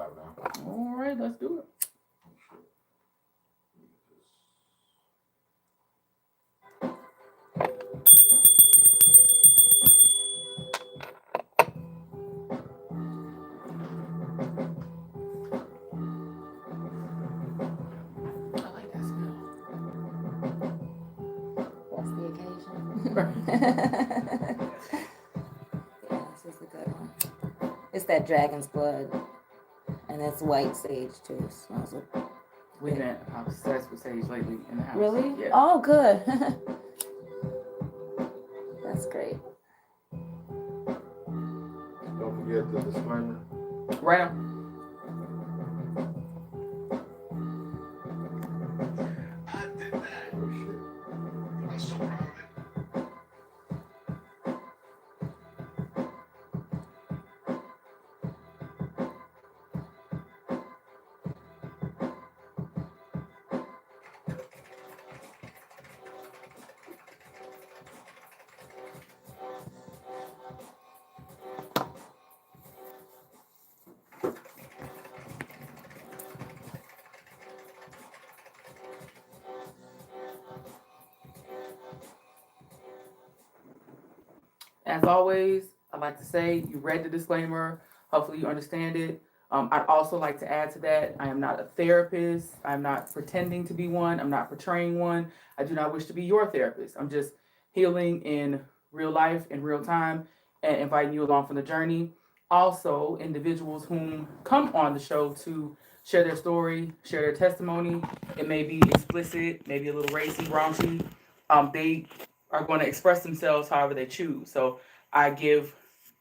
live now. All right, let's do it. I like that smell. That's the occasion. Yeah, this is a good one. It's that dragon's blood, and it's white sage too. It smells like. We've been obsessed with sage lately in the house. Really? Yeah. Oh, good. That's great. Don't forget the disclaimer. Right on. As always, I'd like to say you read the disclaimer. Hopefully you understand it. I'd also like to add to that, I am not a therapist. I'm not pretending to be one. I'm not portraying one. I do not wish to be your therapist. I'm just healing in real life, in real time, and inviting you along for the journey. Also, individuals whom come on the show to share their story, share their testimony. It may be explicit, maybe a little racy, raunchy. They are going to express themselves however they choose. So I give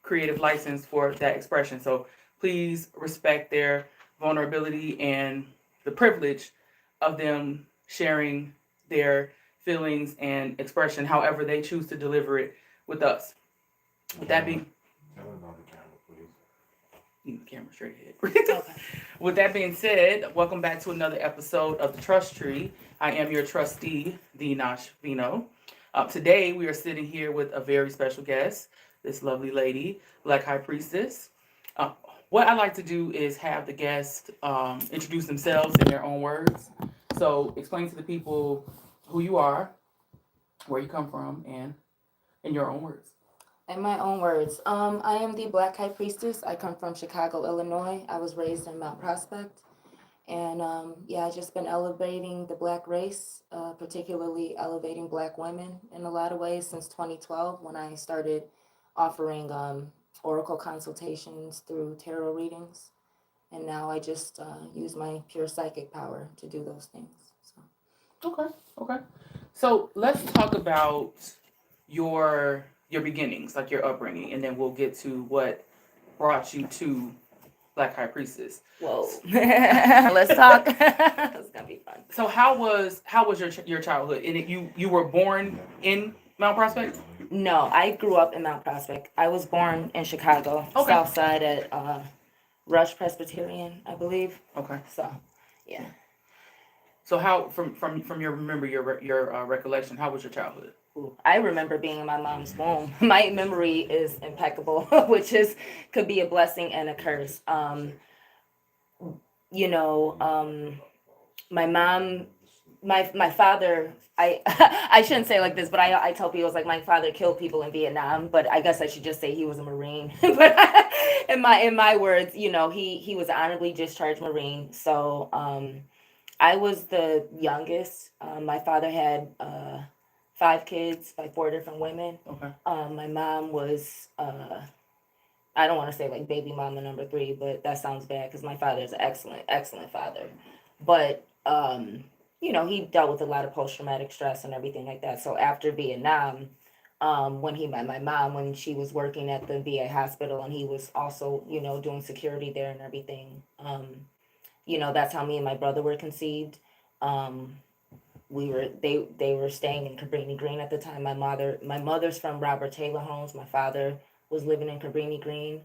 creative license for that expression. So please respect their vulnerability and the privilege of them sharing their feelings and expression however they choose to deliver it with us. With that being... Tell them on the camera, please. The camera straight ahead. With that being said, welcome back to another episode of The Trust Tree. I am your trustee, the Nash Vino. Today, we are sitting here with a very special guest, this lovely lady, BlackHighPriestess. What I like to do is have the guests introduce themselves in their own words. So explain to the people who you are, where you come from, and in your own words. In my own words, I am the BlackHighPriestess. I come from Chicago, Illinois. I was raised in Mount Prospect. And I've just been elevating the Black race, particularly elevating Black women in a lot of ways since 2012 when I started offering oracle consultations through tarot readings. And now I just use my pure psychic power to do those things. So. Okay. So let's talk about your beginnings, like your upbringing, and then we'll get to what brought you to BlackHighPriestess. Whoa. Let's talk. It's gonna be fun. So how was your childhood? And you were born in Mount Prospect? No, I grew up in Mount Prospect. I was born in Chicago, South Side at Rush Presbyterian, I believe. Okay. So, yeah. So how from your recollection, how was your childhood? I remember being in my mom's womb. My memory is impeccable, which could be a blessing and a curse. My mom, my father, I shouldn't say like this, but I tell people it's like my father killed people in Vietnam, but I guess I should just say he was a Marine. But in my words, he was an honorably discharged Marine. So I was the youngest. My father had 5 kids by 4 different women. Okay. My mom was, I don't want to say like baby mama number 3, but that sounds bad because my father is an excellent, excellent father. But, he dealt with a lot of post-traumatic stress and everything like that. So after Vietnam, when he met my mom, when she was working at the VA hospital and he was also, doing security there and everything, that's how me and my brother were conceived. They were staying in Cabrini Green at the time. My mother's from Robert Taylor Homes. My father was living in Cabrini Green.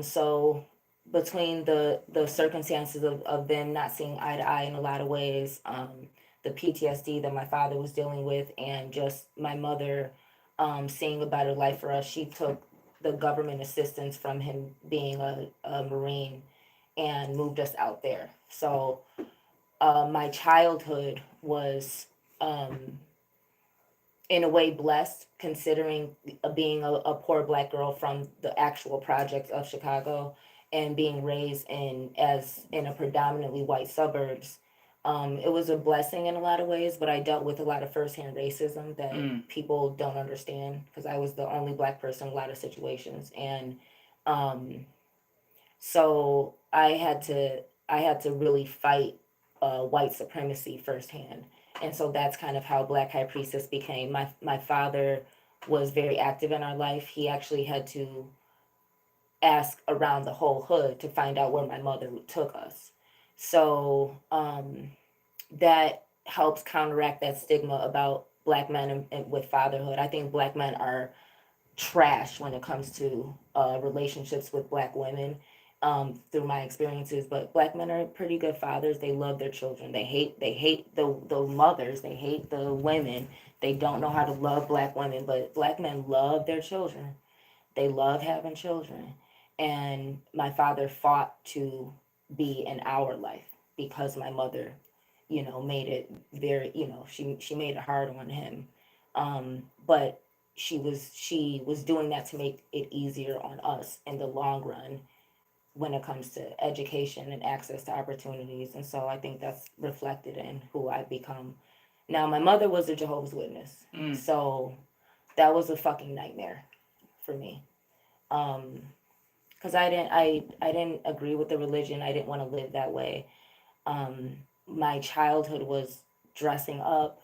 So between the circumstances of them not seeing eye to eye in a lot of ways, the PTSD that my father was dealing with, and just my mother seeing a better life for us, she took the government assistance from him being a Marine and moved us out there. So my childhood was in a way blessed, considering being a poor Black girl from the actual projects of Chicago and being raised in a predominantly white suburbs. It was a blessing in a lot of ways, but I dealt with a lot of firsthand racism that people don't understand, because I was the only Black person in a lot of situations. And so I had to really fight white supremacy firsthand. And so that's kind of how Black High Priestess became. My father was very active in our life. He actually had to ask around the whole hood to find out where my mother took us. So that helps counteract that stigma about Black men and with fatherhood. I think Black men are trash when it comes to relationships with Black women, through my experiences. But Black men are pretty good fathers. They love their children. They hate the mothers. They hate the women. They don't know how to love Black women. But Black men love their children. They love having children. And my father fought to be in our life because my mother, made it very, she made it hard on him. But she was doing that to make it easier on us in the long run when it comes to education and access to opportunities. And so I think that's reflected in who I've become. Now, my mother was a Jehovah's Witness. So that was a fucking nightmare for me. Because I didn't agree with the religion. I didn't want to live that way. My childhood was dressing up,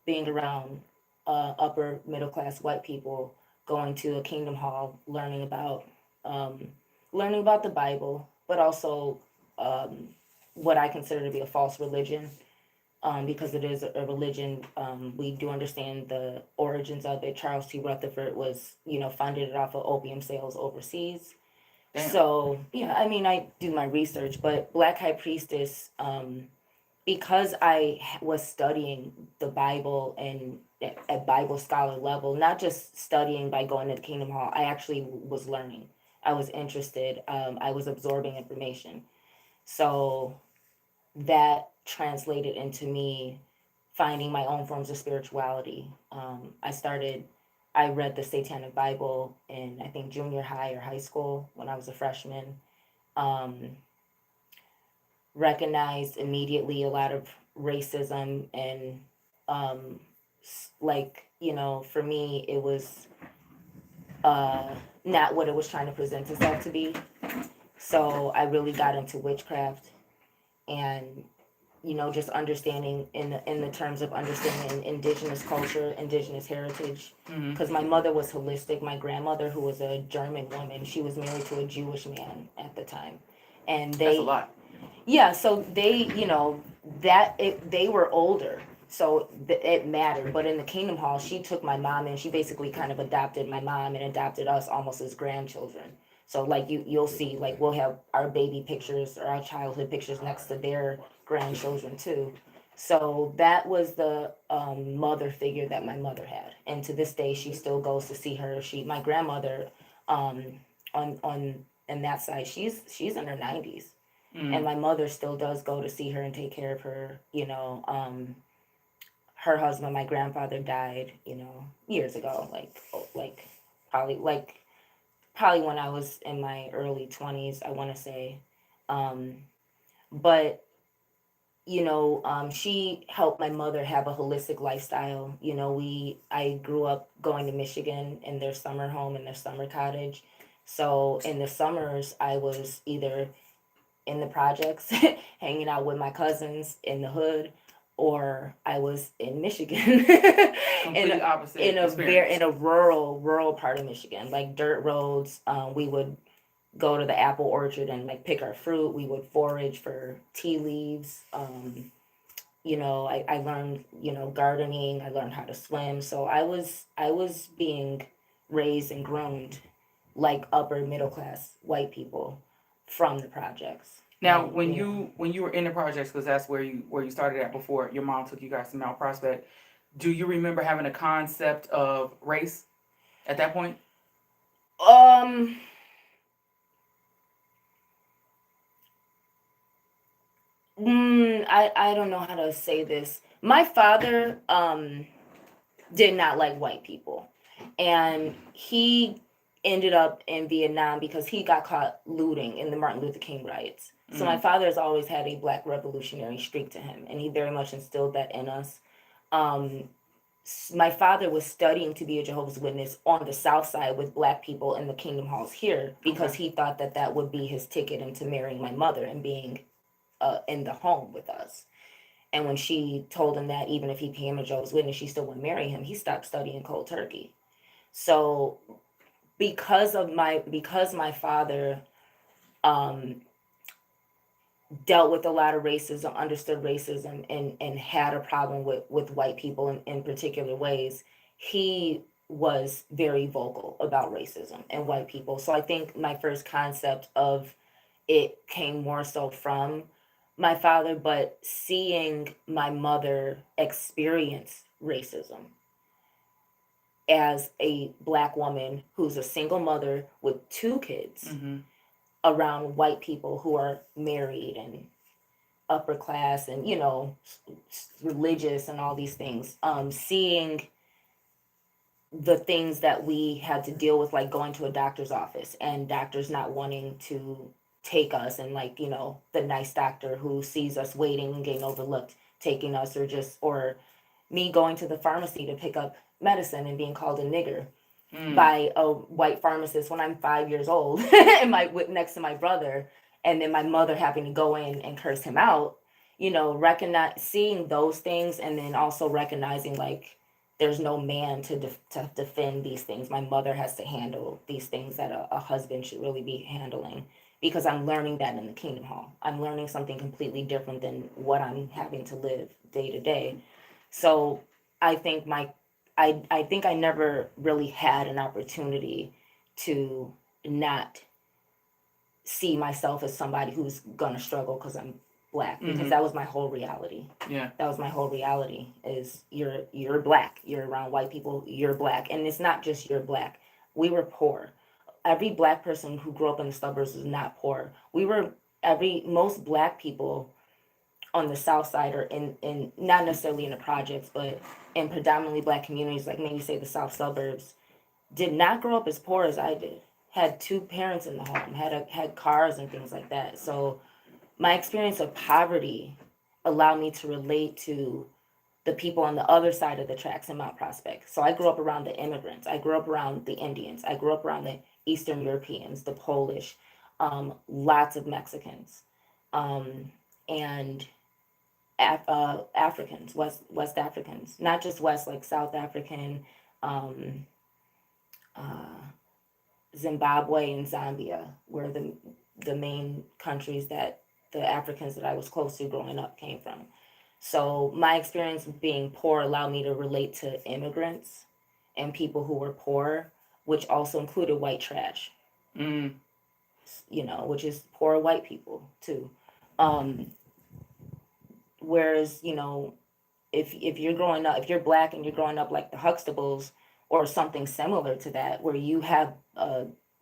being around upper middle class white people, going to a Kingdom Hall, learning about the Bible, but also what I consider to be a false religion, because it is a religion. We do understand the origins of it. Charles T. Rutherford was, funded it off of opium sales overseas. Damn. So, yeah, I mean, I do my research, but Black High Priestess, because I was studying the Bible and at Bible scholar level, not just studying by going to the Kingdom Hall, I actually was learning. I was interested. I was absorbing information. So that translated into me finding my own forms of spirituality. I read the Satanic Bible in, I think, junior high or high school when I was a freshman. Recognized immediately a lot of racism and, for me, it was not what it was trying to present itself to be. So I really got into witchcraft and, just understanding in the terms of understanding indigenous culture, indigenous heritage. Because my mother was holistic. My grandmother, who was a German woman, she was married to a Jewish man at the time. And that's a lot. Yeah, so they, they were older, so it mattered. But in the Kingdom Hall, she took my mom and she basically kind of adopted my mom and adopted us almost as grandchildren. So you'll see, we'll have our baby pictures or our childhood pictures next to their grandchildren too. So that was the mother figure that my mother had, and to this day she still goes to see her. My grandmother, on that side, she's in her 90s. And my mother still does go to see her and take care of her. Her husband, my grandfather, died, years ago, probably when I was in my early 20s, I want to say. But she helped my mother have a holistic lifestyle. I grew up going to Michigan in their summer home, in their summer cottage. So in the summers, I was either in the projects, hanging out with my cousins in the hood, or I was in Michigan, in a rural part of Michigan, like dirt roads. We would go to the apple orchard and pick our fruit. We would forage for tea leaves. I learned, gardening. I learned how to swim. So I was being raised and groomed like upper middle class white people from the projects. Now, when you were in the projects, because that's where you started at before your mom took you guys to Mount Prospect, do you remember having a concept of race at that point? I don't know how to say this. My father did not like white people, and he ended up in Vietnam because he got caught looting in the Martin Luther King riots. So my father has always had a black revolutionary streak to him, and he very much instilled that in us. Um, my father was studying to be a Jehovah's Witness on the South Side with black people in the Kingdom Halls here because he thought that that would be his ticket into marrying my mother and being in the home with us. And when she told him that even if he became a Jehovah's Witness, she still wouldn't marry him, he stopped studying cold turkey. So because my father um, dealt with a lot of racism, understood racism, and had a problem with white people in particular ways, he was very vocal about racism and white people. So I think my first concept of it came more so from my father, but seeing my mother experience racism as a black woman who's a single mother with two kids around white people who are married and upper class and religious and all these things, seeing the things that we had to deal with, like going to a doctor's office and doctors not wanting to take us, and the nice doctor who sees us waiting and getting overlooked taking us, or me going to the pharmacy to pick up medicine and being called a nigger by a white pharmacist when I'm 5 years old and next to my brother, and then my mother having to go in and curse him out. Seeing those things, and then also recognizing like there's no man to defend these things. My mother has to handle these things that a husband should really be handling, because I'm learning that in the Kingdom Hall. I'm learning something completely different than what I'm having to live day to day. So I think I think I never really had an opportunity to not see myself as somebody who's gonna struggle because I'm black, because that was my whole reality. Yeah. That was my whole reality, is you're black, you're around white people, you're black. And it's not just you're black. We were poor. Every black person who grew up in the suburbs was not poor. Most black people on the South Side, or in not necessarily in the projects, but in predominantly black communities, like maybe say the South suburbs, did not grow up as poor as I did. Had two parents in the home, had cars and things like that. So my experience of poverty allowed me to relate to the people on the other side of the tracks in Mount Prospect. So I grew up around the immigrants. I grew up around the Indians. I grew up around the Eastern Europeans, the Polish, lots of Mexicans, and Africans, West Africans, not just West, like South African, Zimbabwe and Zambia were the main countries that the Africans that I was close to growing up came from. So my experience of being poor allowed me to relate to immigrants and people who were poor, which also included white trash, which is poor white people too. Whereas, if you're growing up, if you're black and you're growing up like the Huxtables or something similar to that, where you have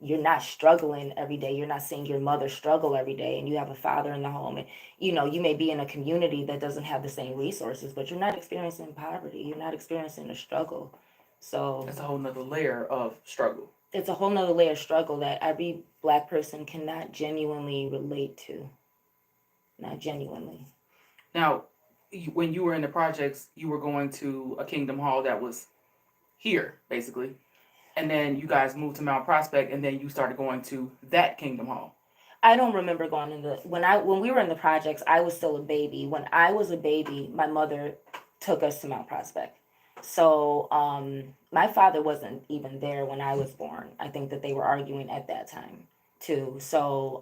you're not struggling every day, you're not seeing your mother struggle every day, and you have a father in the home, and you may be in a community that doesn't have the same resources, but you're not experiencing poverty, you're not experiencing a struggle. So it's a whole nother layer of struggle. It's a whole nother layer of struggle that every black person cannot genuinely relate to. Not genuinely. Now, when you were in the projects, you were going to a Kingdom Hall that was here, basically. And then you guys moved to Mount Prospect, and then you started going to that Kingdom Hall. I don't remember going in when we were in the projects, I was still a baby. When I was a baby, my mother took us to Mount Prospect. So my father wasn't even there when I was born. I think that they were arguing at that time too. So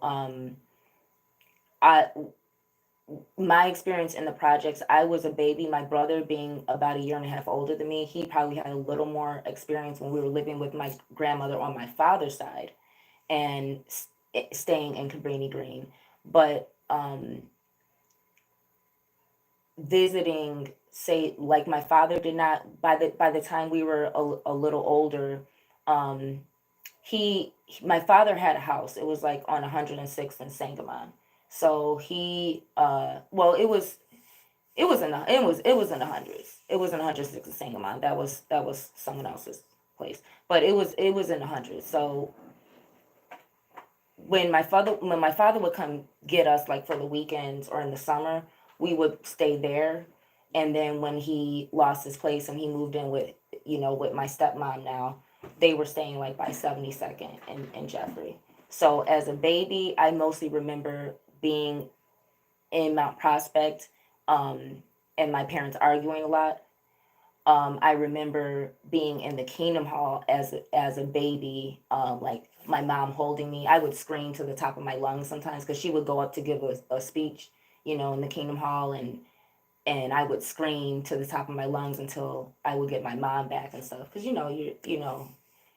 my experience in the projects, I was a baby. My brother, being about a year and a half older than me, he probably had a little more experience when we were living with my grandmother on my father's side and staying in Cabrini Green. But visiting, say, like my father did not, by the time we were a little older, my father had a house. It was like on 106th and Sangamon. So he, well, it was in the hundreds. It was in the hundreds the same amount. That was someone else's place, but it was in the hundreds. So when my father would come get us like for the weekends or in the summer, we would stay there. And then when he lost his place and he moved in with my stepmom now, they were staying like by 72nd in Jeffrey. So as a baby, I mostly remember being in Mount Prospect, and my parents arguing a lot. I remember being in the Kingdom Hall as a baby, like my mom holding me. I would scream to the top of my lungs sometimes because she would go up to give a speech, in the Kingdom Hall, and I would scream to the top of my lungs until I would get my mom back and stuff. Because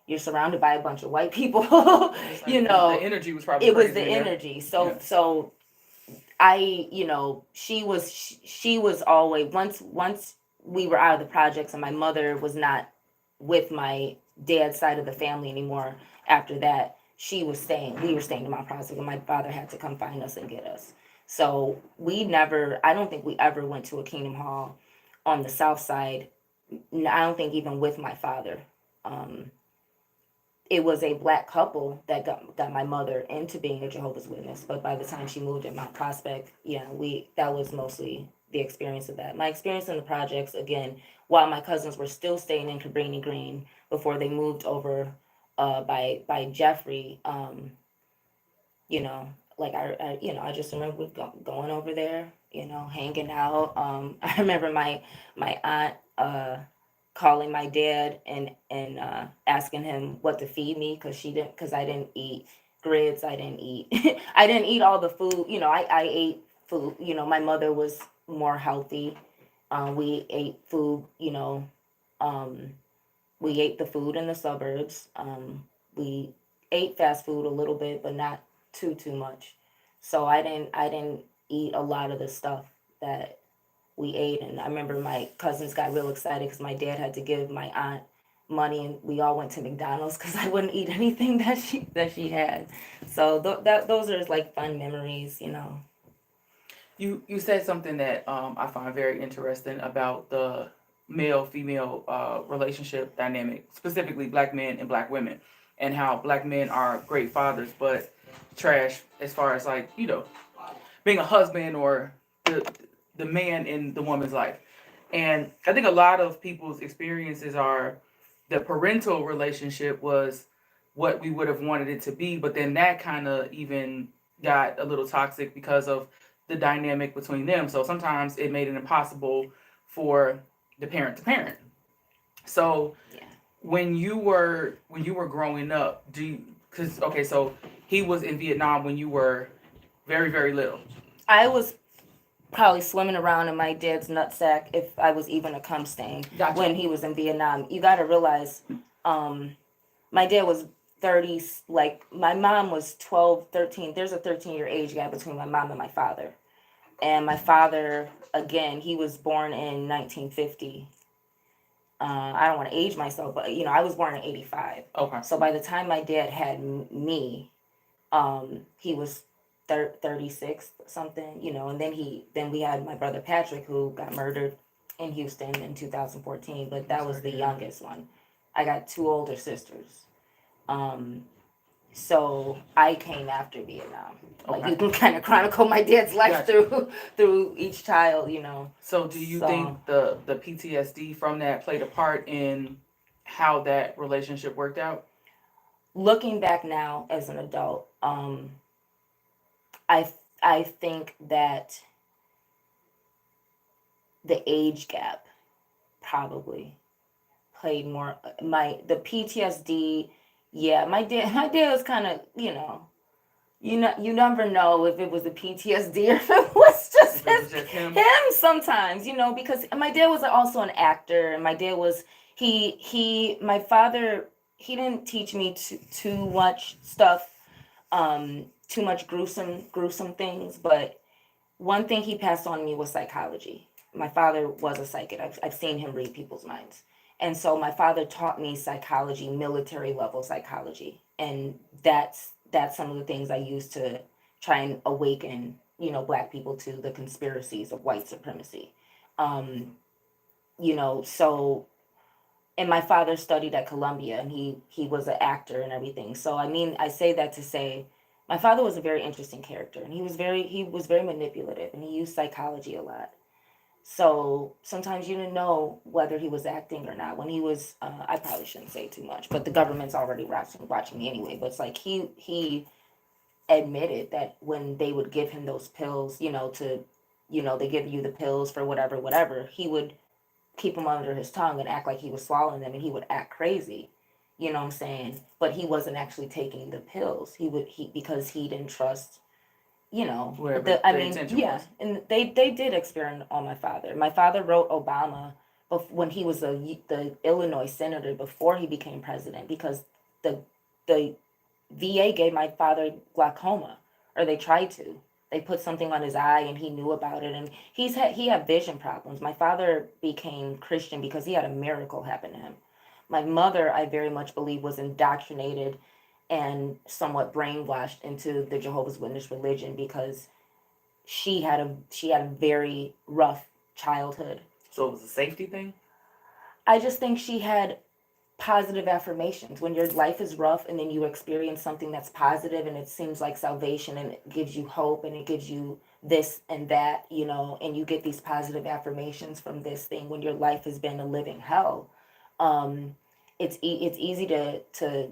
you're surrounded by a bunch of white people. It's like the energy was probably It was crazy the in there. energy. So Yeah. so she was always, once we were out of the projects and my mother was not with my dad's side of the family anymore. After that, we were staying in my project, and my father had to come find us and get us. So I don't think we ever went to a Kingdom Hall on the south side. I don't think even with my father. Um, it was a black couple that got my mother into being a Jehovah's Witness. But by the time she moved in Mount Prospect, that was mostly the experience of that. My experience in the projects, again, while my cousins were still staying in Cabrini Green before they moved over by Jeffrey, like I just remember going over there, hanging out. I remember my aunt calling my dad and asking him what to feed me because I didn't eat grits. I didn't eat I didn't eat all the food. I ate food. My mother was more healthy. We ate food. Um, we ate the food in the suburbs. We ate fast food a little bit, but not too much. So I didn't eat a lot of the stuff that we ate. And I remember my cousins got real excited because my dad had to give my aunt money, and we all went to McDonald's because I wouldn't eat anything that she had. So those are like fun memories. You said something that I find very interesting about the male female relationship dynamic, specifically black men and black women, and how black men are great fathers but trash as far as like being a husband or the man in the woman's life. And I think a lot of people's experiences are the parental relationship was what we would have wanted it to be, but then that kind of even got a little toxic because of the dynamic between them. So sometimes it made it impossible for the parent to parent. So Yeah. when you were growing up, because okay, so he was in Vietnam when you were very, very little. I was probably swimming around in my dad's nutsack if I was even a cum stain Gotcha. when he was in Vietnam. You got to realize, my dad was 30, like my mom was 12, 13. There's a 13-year age gap between my mom and my father. And my father, again, he was born in 1950. I don't want to age myself, but I was born in 85. Okay. So by the time my dad had me, he was 36 something, and then we had my brother Patrick, who got murdered in Houston in 2014, but that was the youngest one. I got two older sisters. Um, so I came after Vietnam. Like, you can kind of chronicle my dad's life Gotcha. through each child. So do you So think the PTSD from that played a part in how that relationship worked out? looking back now as an adult, I think that the age gap probably played more. The PTSD, yeah, my dad was kind of, you never know if it was the PTSD or if it was just If it was just him. him sometimes, because my dad was also an actor, and my dad was my father, he didn't teach me too much stuff, too much gruesome things, but one thing he passed on to me was psychology. My father was a psychic. I've seen him read people's minds. And so my father taught me psychology, military level psychology. And that's some of the things I use to try and awaken Black people to the conspiracies of white supremacy. Um, so, and my father studied at Columbia, and he was an actor and everything. So I mean, I say that to say my father was a very interesting character, and he was very manipulative, and he used psychology a lot. So sometimes you didn't know whether he was acting or not. When he was, I probably shouldn't say too much, but the government's already watching me anyway. But it's like he admitted that when they would give him those pills, they give you the pills for whatever, he would keep them under his tongue and act like he was swallowing them, and he would act crazy. You know what I'm saying? But he wasn't actually taking the pills. Because he didn't trust, Wherever I the mean, intention yeah, was. and they did experiment on my father. My father wrote Obama when he was the Illinois senator before he became president, because the the VA gave my father glaucoma, or they tried to. They put something on his eye, and he knew about it, and he had vision problems. My father became Christian because he had a miracle happen to him. My mother, I very much believe, was indoctrinated and somewhat brainwashed into the Jehovah's Witness religion because she had a very rough childhood. So it was a safety thing? I just think she had positive affirmations. When your life is rough and then you experience something that's positive and it seems like salvation and it gives you hope and it gives you this and that, and you get these positive affirmations from this thing when your life has been a living hell. um it's easy to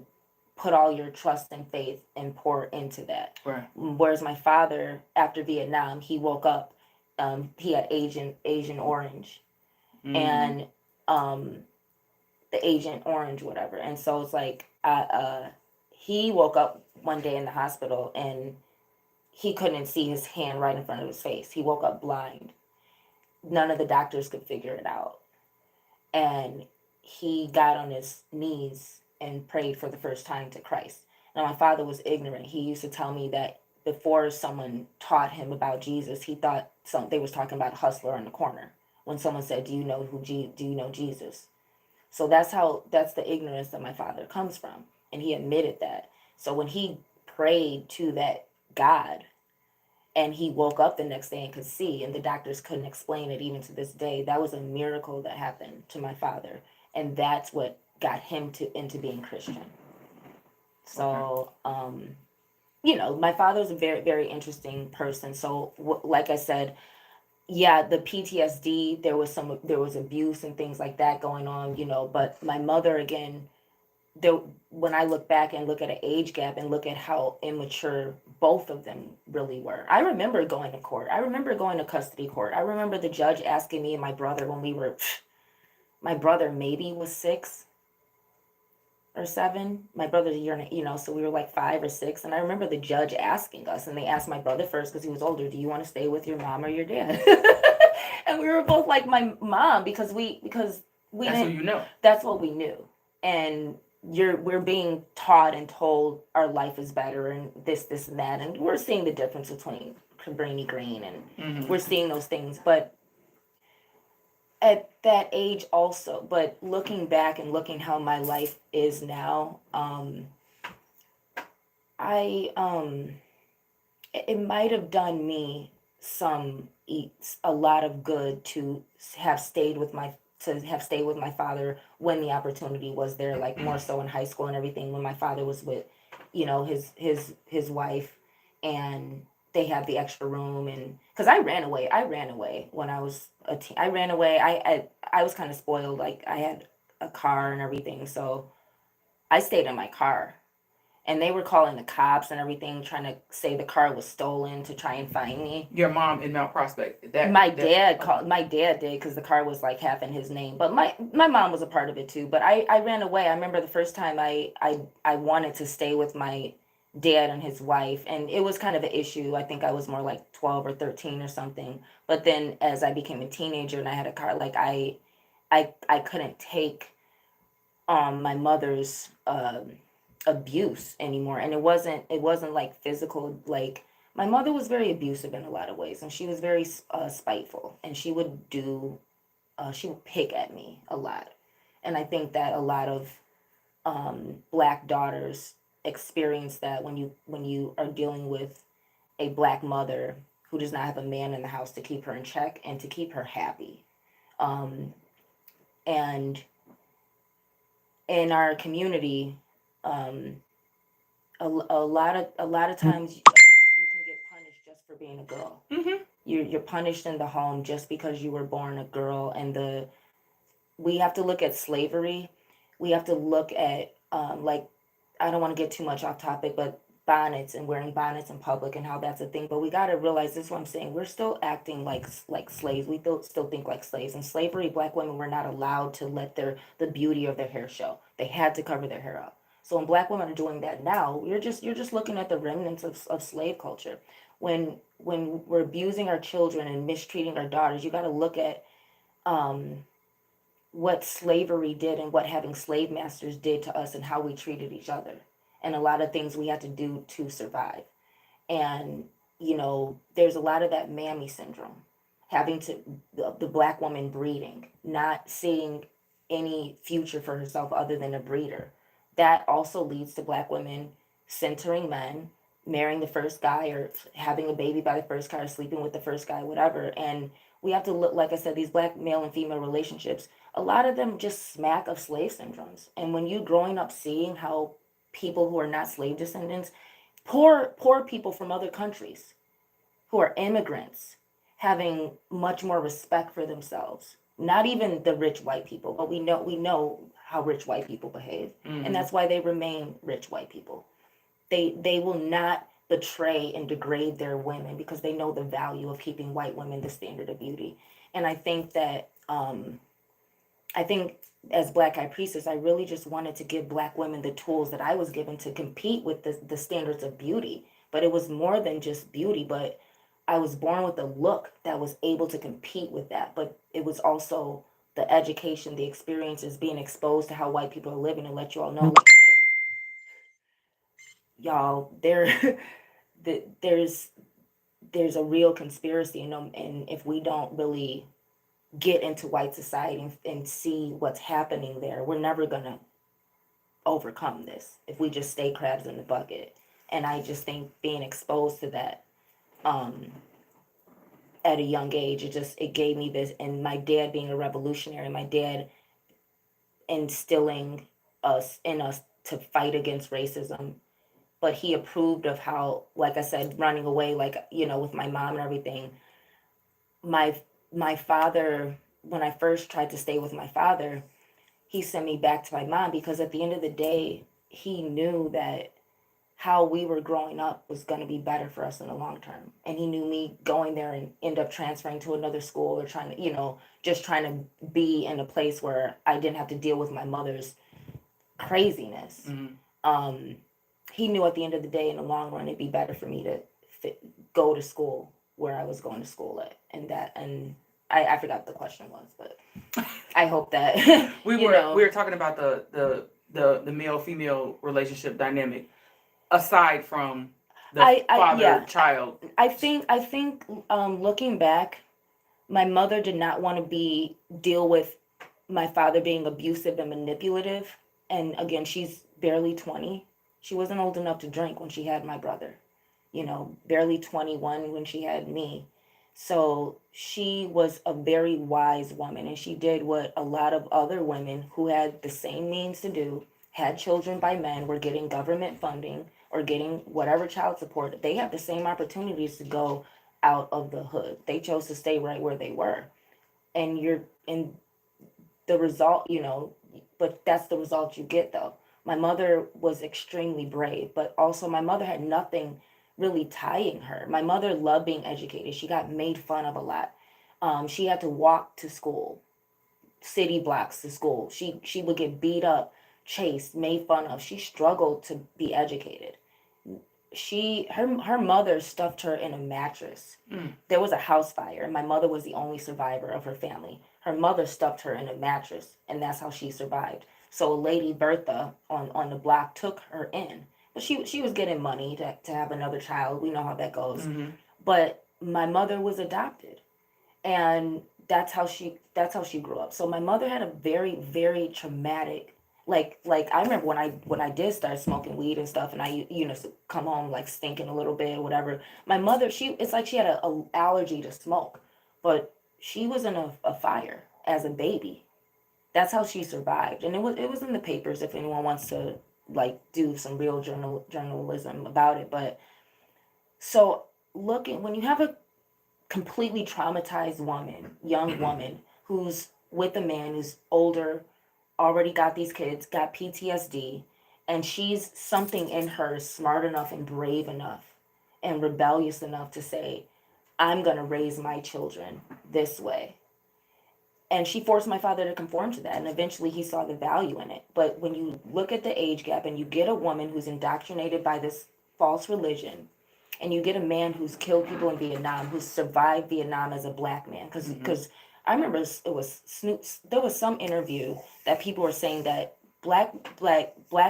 put all your trust and faith and pour into that. Right. Whereas my father, after Vietnam, he woke up, he had Asian Orange, and um the Agent Orange, whatever. And so it's like, he woke up one day in the hospital, and he couldn't see his hand right in front of his face. He woke up blind. None of the doctors could figure it out. And he got on his knees and prayed for the first time to Christ. Now, my father was ignorant. He used to tell me that before someone taught him about Jesus, he thought they was talking about a hustler in the corner. When someone said, "Do you know Jesus?" So that's the ignorance that my father comes from, and he admitted that. So when he prayed to that God, and he woke up the next day and could see, and the doctors couldn't explain it even to this day, that was a miracle that happened to my father, and that's what got him into being Christian. So, my father's a very, very interesting person. So, like I said, yeah, the PTSD, there was abuse and things like that going on, but my mother, again, when I look back and look at an age gap and look at how immature both of them really were. I remember going to court. I remember going to custody court. I remember the judge asking me and my brother my brother maybe was 6 or 7. My brother's a year, so we were like 5 or 6. And I remember the judge asking us, and they asked my brother first because he was older, "Do you want to stay with your mom or your dad?" And we were both like, "My mom," because we That's what you know. That's what we knew. And we're being taught and told our life is better and this and that, and we're seeing the difference between Cabrini Green, and we're seeing those things. But at that age also, but looking back and looking how my life is now, it might have done me a lot of good to have stayed with my father when the opportunity was there, like more so in high school and everything, when my father was with his wife, and they had the extra room. And because I ran away when I was a teen. I ran away. I was kind of spoiled, like I had a car and everything, so I stayed in my car. And they were calling the cops and everything, trying to say the car was stolen to try and find me. Your mom in Mount Prospect. My dad did, because the car was like half in his name. But my mom was a part of it too. But I ran away. I remember the first time I wanted to stay with my dad and his wife, and it was kind of an issue. I think I was more like 12 or 13 or something. But then as I became a teenager and I had a car, like I couldn't take my mother's abuse anymore. And it wasn't like physical. Like, my mother was very abusive in a lot of ways, and she was very spiteful, and she would pick at me a lot. And I think that a lot of Black daughters experience that when you are dealing with a Black mother who does not have a man in the house to keep her in check and to keep her happy. And in our community, a lot of times you can get punished just for being a girl. Mm-hmm. You're punished in the home just because you were born a girl. And we have to look at slavery. We have to look at like, I don't want to get too much off topic, but bonnets and wearing bonnets in public and how that's a thing. But we got to realize, this is what I'm saying, we're still acting like slaves. We still think like slaves. In slavery, Black women were not allowed to let the beauty of their hair show. They had to cover their hair up. So when Black women are doing that now, you're just looking at the remnants of slave culture. When we're abusing our children and mistreating our daughters, you got to look at what slavery did and what having slave masters did to us and how we treated each other, and a lot of things we had to do to survive. And there's a lot of that mammy syndrome, having to the Black woman breeding, not seeing any future for herself other than a breeder. That also leads to Black women centering men, marrying the first guy or having a baby by the first guy or sleeping with the first guy, whatever. And we have to look, like I said, these Black male and female relationships, a lot of them just smack of slave syndromes. And when you growing up seeing how people who are not slave descendants, poor people from other countries who are immigrants, having much more respect for themselves, not even the rich white people, but we know how rich white people behave. Mm-hmm. And that's why they remain rich white people. They will not betray and degrade their women because they know the value of keeping white women the standard of beauty. And I think that as Black High Priestess, I really just wanted to give Black women the tools that I was given to compete with the standards of beauty. But it was more than just beauty, but I was born with a look that was able to compete with that. But it was also the education, the experiences, being exposed to how white people are living, and let you all know, like, hey, y'all, there's a real conspiracy, and if we don't really get into white society and see what's happening there, we're never gonna overcome this if we just stay crabs in the bucket. And I just think being exposed to that at a young age, it gave me this. And my dad being a revolutionary, my dad instilling in us to fight against racism, but he approved of how, like I said, running away, like, with my mom and everything. My father, when I first tried to stay with my father, he sent me back to my mom because at the end of the day, he knew that how we were growing up was going to be better for us in the long term. And he knew me going there and end up transferring to another school or trying to, just trying to be in a place where I didn't have to deal with my mother's craziness. Mm-hmm. He knew at the end of the day, in the long run, it'd be better for me to go to school where I was going to school at. And I forgot what the question was, but I hope that we were talking about the male female relationship dynamic aside from the father child. I think looking back, my mother did not want to deal with my father being abusive and manipulative. And again, she's barely 20. She wasn't old enough to drink when she had my brother, barely 21 when she had me. So she was a very wise woman, and she did what a lot of other women who had the same means to do, had children by men, were getting government funding or getting whatever child support. They have the same opportunities to go out of the hood. They chose to stay right where they were. And the result, but that's the result you get, though. My mother was extremely brave, but also my mother had nothing really tying her. My mother loved being educated. She got made fun of a lot. She had to walk to school, city blocks to school. She would get beat up, chased, made fun of. She struggled to be educated. Her mother stuffed her in a mattress. There was a house fire, and my mother was the only survivor of her family. Her mother stuffed her in a mattress, and that's how she survived. So a lady, Bertha, on the block took her in. But she was getting money to have another child. We know how that goes. Mm-hmm. But my mother was adopted. And that's how she grew up. So my mother had a very, very traumatic Like I remember when I did start smoking weed and stuff, and I come home like stinking a little bit or whatever. My mother, it's like she had a allergy to smoke, but she was in a fire as a baby. That's how she survived, and it was in the papers if anyone wants to like do some real journalism about it. But so looking when you have a completely traumatized woman, young woman who's with a man who's older, already got these kids, got PTSD, and she's something in her smart enough and brave enough and rebellious enough to say, I'm going to raise my children this way. And she forced my father to conform to that. And eventually he saw the value in it. But when you look at the age gap and you get a woman who's indoctrinated by this false religion, and you get a man who's killed people in Vietnam, who's survived Vietnam as a black man, because I remember it was Snoop. There was some interview that people were saying that black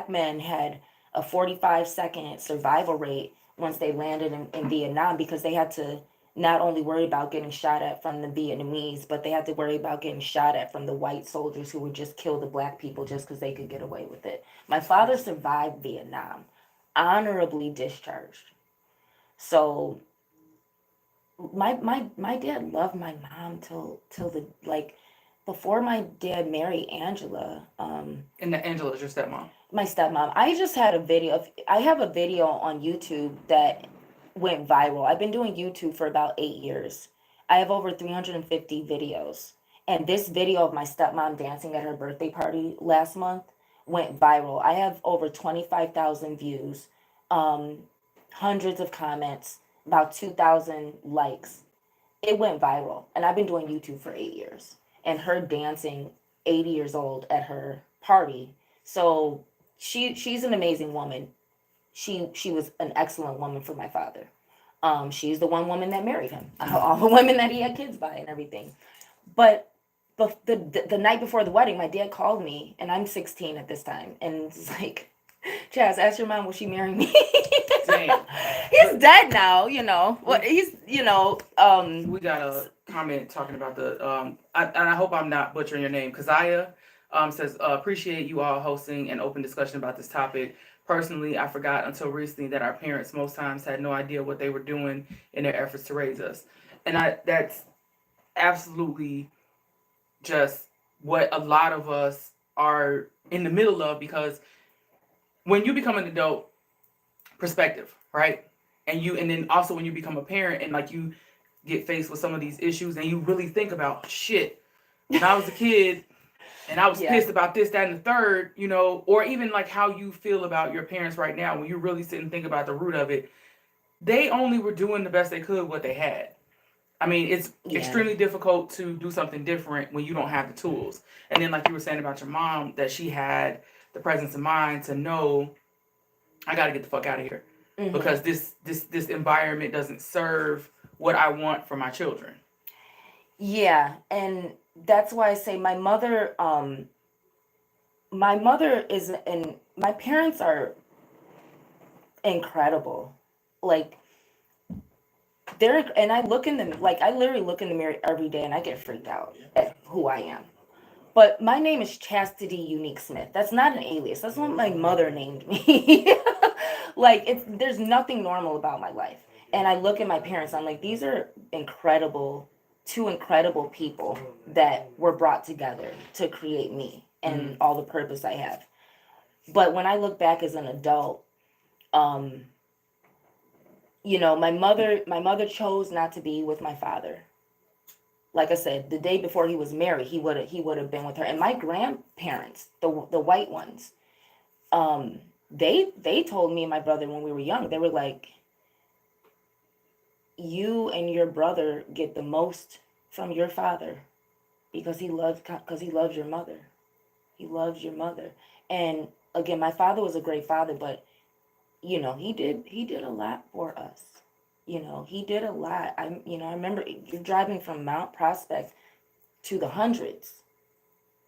men had a 45-second survival rate once they landed in Vietnam, because they had to not only worry about getting shot at from the Vietnamese, but they had to worry about getting shot at from the white soldiers who would just kill the black people just because they could get away with it. My father survived Vietnam, honorably discharged. So my dad loved my mom till the like before my dad married Angela. And that Angela is your stepmom. My stepmom. I have a video on YouTube that went viral. I've been doing YouTube for about 8 years. I have over 350 videos. And this video of my stepmom dancing at her birthday party last month went viral. I have over 25,000 views, hundreds of comments, about 2,000 likes. It went viral. And I've been doing YouTube for 8 years. And her dancing 80 years old at her party. So she's an amazing woman. She was an excellent woman for my father. She's the one woman that married him. All the women that he had kids by and everything. But the night before the wedding, my dad called me, and I'm 16 at this time, and it's like, Chaz, ask your mom, will she marry me? Damn. He's dead now, What he's, We got a comment talking about and I hope I'm not butchering your name. Kazaya says, appreciate you all hosting an open discussion about this topic. Personally, I forgot until recently that our parents most times had no idea what they were doing in their efforts to raise us. And that's absolutely just what a lot of us are in the middle of, because when you become an adult, perspective, right? And then also when you become a parent and like you get faced with some of these issues and you really think about shit. When I was a kid and I was pissed about this, that, and the third, or even like how you feel about your parents right now, when you really sit and think about the root of it, they only were doing the best they could what they had. I mean, it's extremely difficult to do something different when you don't have the tools. And then like you were saying about your mom, that she had the presence of mind to know, I got to get the fuck out of here, because this environment doesn't serve what I want for my children. Yeah, and that's why I say my mother is, and my parents are incredible. Like and I look in I literally look in the mirror every day and I get freaked out at who I am. But my name is Chastity Unique Smith. That's not an alias. That's what my mother named me. There's nothing normal about my life. And I look at my parents, I'm like, these are two incredible people that were brought together to create me and all the purpose I have. But when I look back as an adult, my mother chose not to be with my father. Like I said, the day before he was married, he would have been with her. And my grandparents, the white ones, they told me and my brother when we were young, they were like, you and your brother get the most from your father because he loves your mother. He loves your mother. And again, my father was a great father, but he did a lot for us. He did a lot. I remember you're driving from Mount Prospect to the hundreds,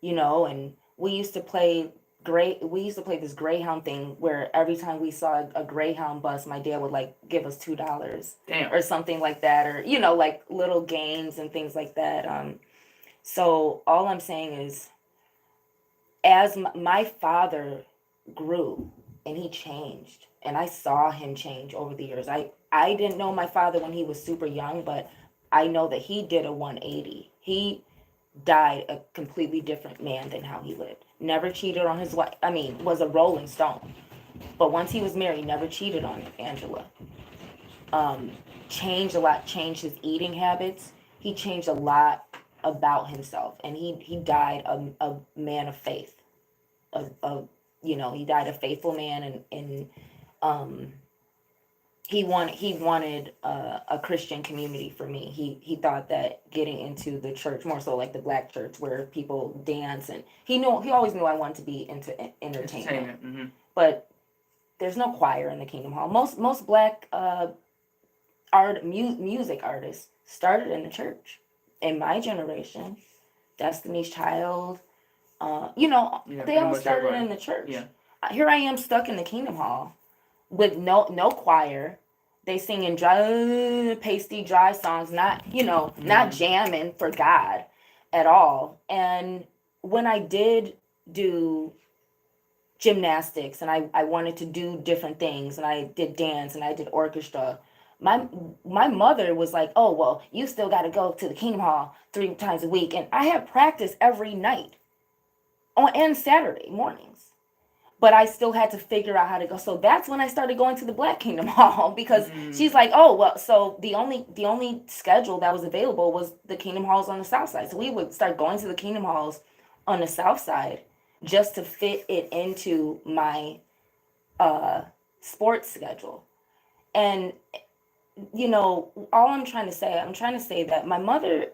and we used to play this Greyhound thing where every time we saw a Greyhound bus, my dad would like give us $2 or something like that, or like little games and things like that. So all I'm saying is as my father grew and he changed, and I saw him change over the years. I didn't know my father when he was super young, but I know that he did a 180. He died a completely different man than how he lived. Never cheated on his wife. I mean, was a Rolling Stone. But once he was married, never cheated on Angela. Changed a lot, changed his eating habits. He changed a lot about himself. And he died a man of faith. He died a faithful man, and he wanted a Christian community for me. He thought that getting into the church, more so like the black church where people dance, and he always knew I wanted to be into entertainment. Mm-hmm. But there's no choir in the Kingdom Hall. Most black music artists started in the church. In my generation, Destiny's Child, they all started in the church. Yeah. Here I am stuck in the Kingdom Hall with no choir. They singing dry, pasty, dry songs, not jamming for God at all. And when I did do gymnastics and I wanted to do different things, and I did dance and I did orchestra, my mother was like, oh, well, you still got to go to the Kingdom Hall 3 times a week. And I had practice every night and Saturday mornings. But I still had to figure out how to go. So that's when I started going to the Black Kingdom Hall, because she's like, oh, well, so the only schedule that was available was the Kingdom Halls on the South Side. So we would start going to the Kingdom Halls on the South Side just to fit it into my sports schedule. And, all I'm trying to say that my mother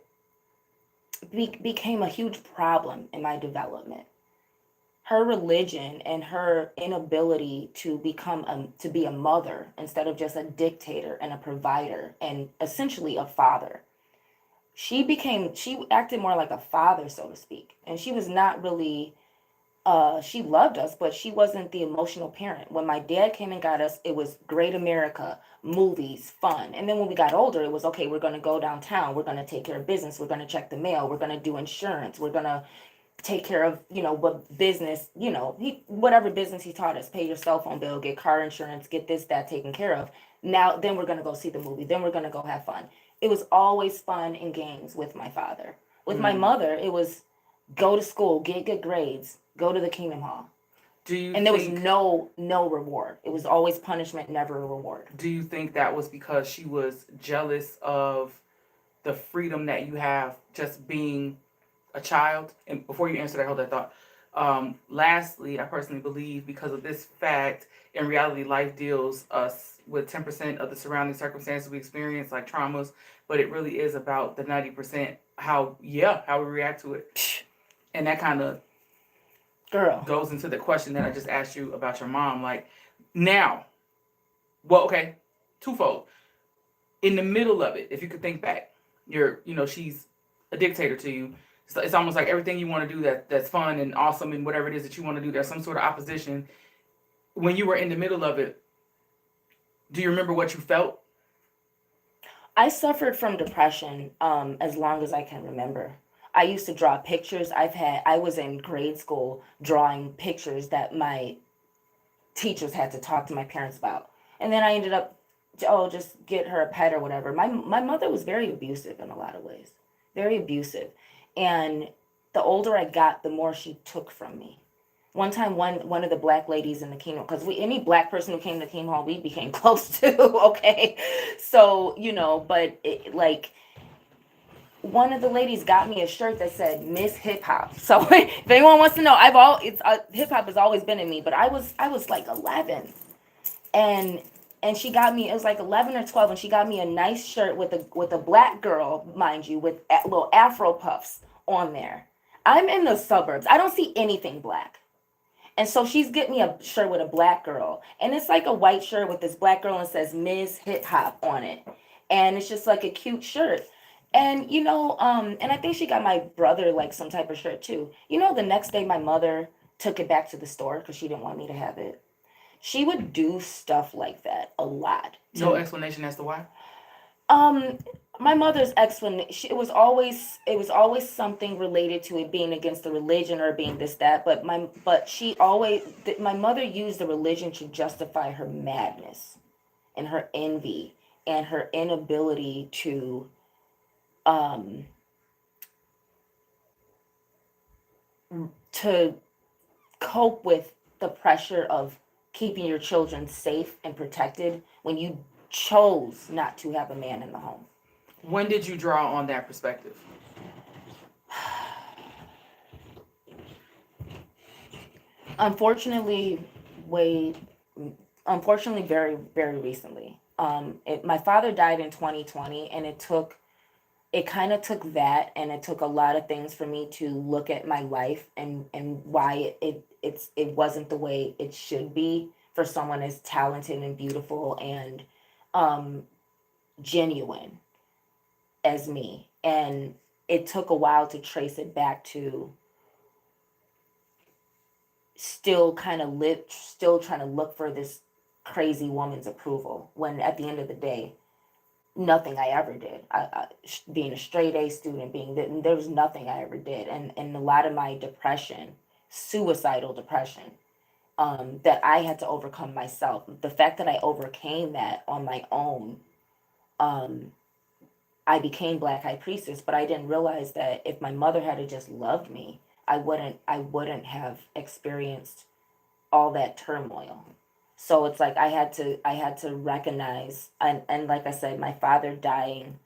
became a huge problem in my development. Her religion and her inability to be a mother instead of just a dictator and a provider and essentially a father. She acted more like a father, so to speak. And she was not really, she loved us, but she wasn't the emotional parent. When my dad came and got us, it was great America, movies, fun. And then when we got older, it was, okay, we're going to go downtown. We're going to take care of business. We're going to check the mail. We're going to do insurance. We're going to take care of, what business, whatever business he taught us, pay your cell phone bill, get car insurance, get this, that taken care of. Now, then we're going to go see the movie. Then we're going to go have fun. It was always fun and games with my father. With my mother, it was go to school, get good grades, go to the Kingdom Hall. There was no reward. It was always punishment, never a reward. Do you think that was because she was jealous of the freedom that you have just being a child? And before you answer that, hold that thought. Lastly, I personally believe because of this fact, in reality, life deals us with 10% of the surrounding circumstances we experience, like traumas, but it really is about the 90% how we react to it. And that kind of goes into the question that I just asked you about your mom. Like, now, twofold. In the middle of it, if you could think back, she's a dictator to you. It's almost like everything you want to do that's fun and awesome and whatever it is that you want to do, there's some sort of opposition. When you were in the middle of it, do you remember what you felt? I suffered from depression as long as I can remember. I used to draw pictures. I was in grade school drawing pictures that my teachers had to talk to my parents about. And then I ended up, just get her a pet or whatever. My mother was very abusive in a lot of ways. Very abusive. And the older I got, the more she took from me. One time, one of the black ladies in the Kingdom, because any black person who came to Kingdom Hall, we became close to, okay? So, but one of the ladies got me a shirt that said Miss Hip Hop. So if anyone wants to know, hip hop has always been in me, but I was like 11. And she got me, it was like 11 or 12, and she got me a nice shirt with a black girl, mind you, with little Afro puffs on there. I'm in the suburbs. I don't see anything black. And so she's getting me a shirt with a black girl. And it's like a white shirt with this black girl and it says Ms. Hip Hop on it. And it's just like a cute shirt. And, and I think she got my brother like some type of shirt too. The next day my mother took it back to the store because she didn't want me to have it. She would do stuff like that a lot. No explanation as to why? my mother's explanation, it was always something related to it being against the religion or being this that, my mother used the religion to justify her madness and her envy and her inability um to cope with the pressure of keeping your children safe and protected when you chose not to have a man in the home. When did you draw on that perspective? Unfortunately, way unfortunately very very recently. My father died in 2020, and it kind of took that, and it took a lot of things for me to look at my life and why it wasn't the way it should be for someone as talented and beautiful and um genuine as me. And it took a while to trace it back to still trying to look for this crazy woman's approval, when at the end of the day, nothing I ever did. Being a straight A student, there was nothing I ever did, and a lot of my depression, suicidal depression, that I had to overcome myself. The fact that I overcame that on my own, um, I became Black High Priestess, but I didn't realize that if my mother had just loved me, I wouldn't have experienced all that turmoil. So it's like I had to recognize, and like I said, my father dying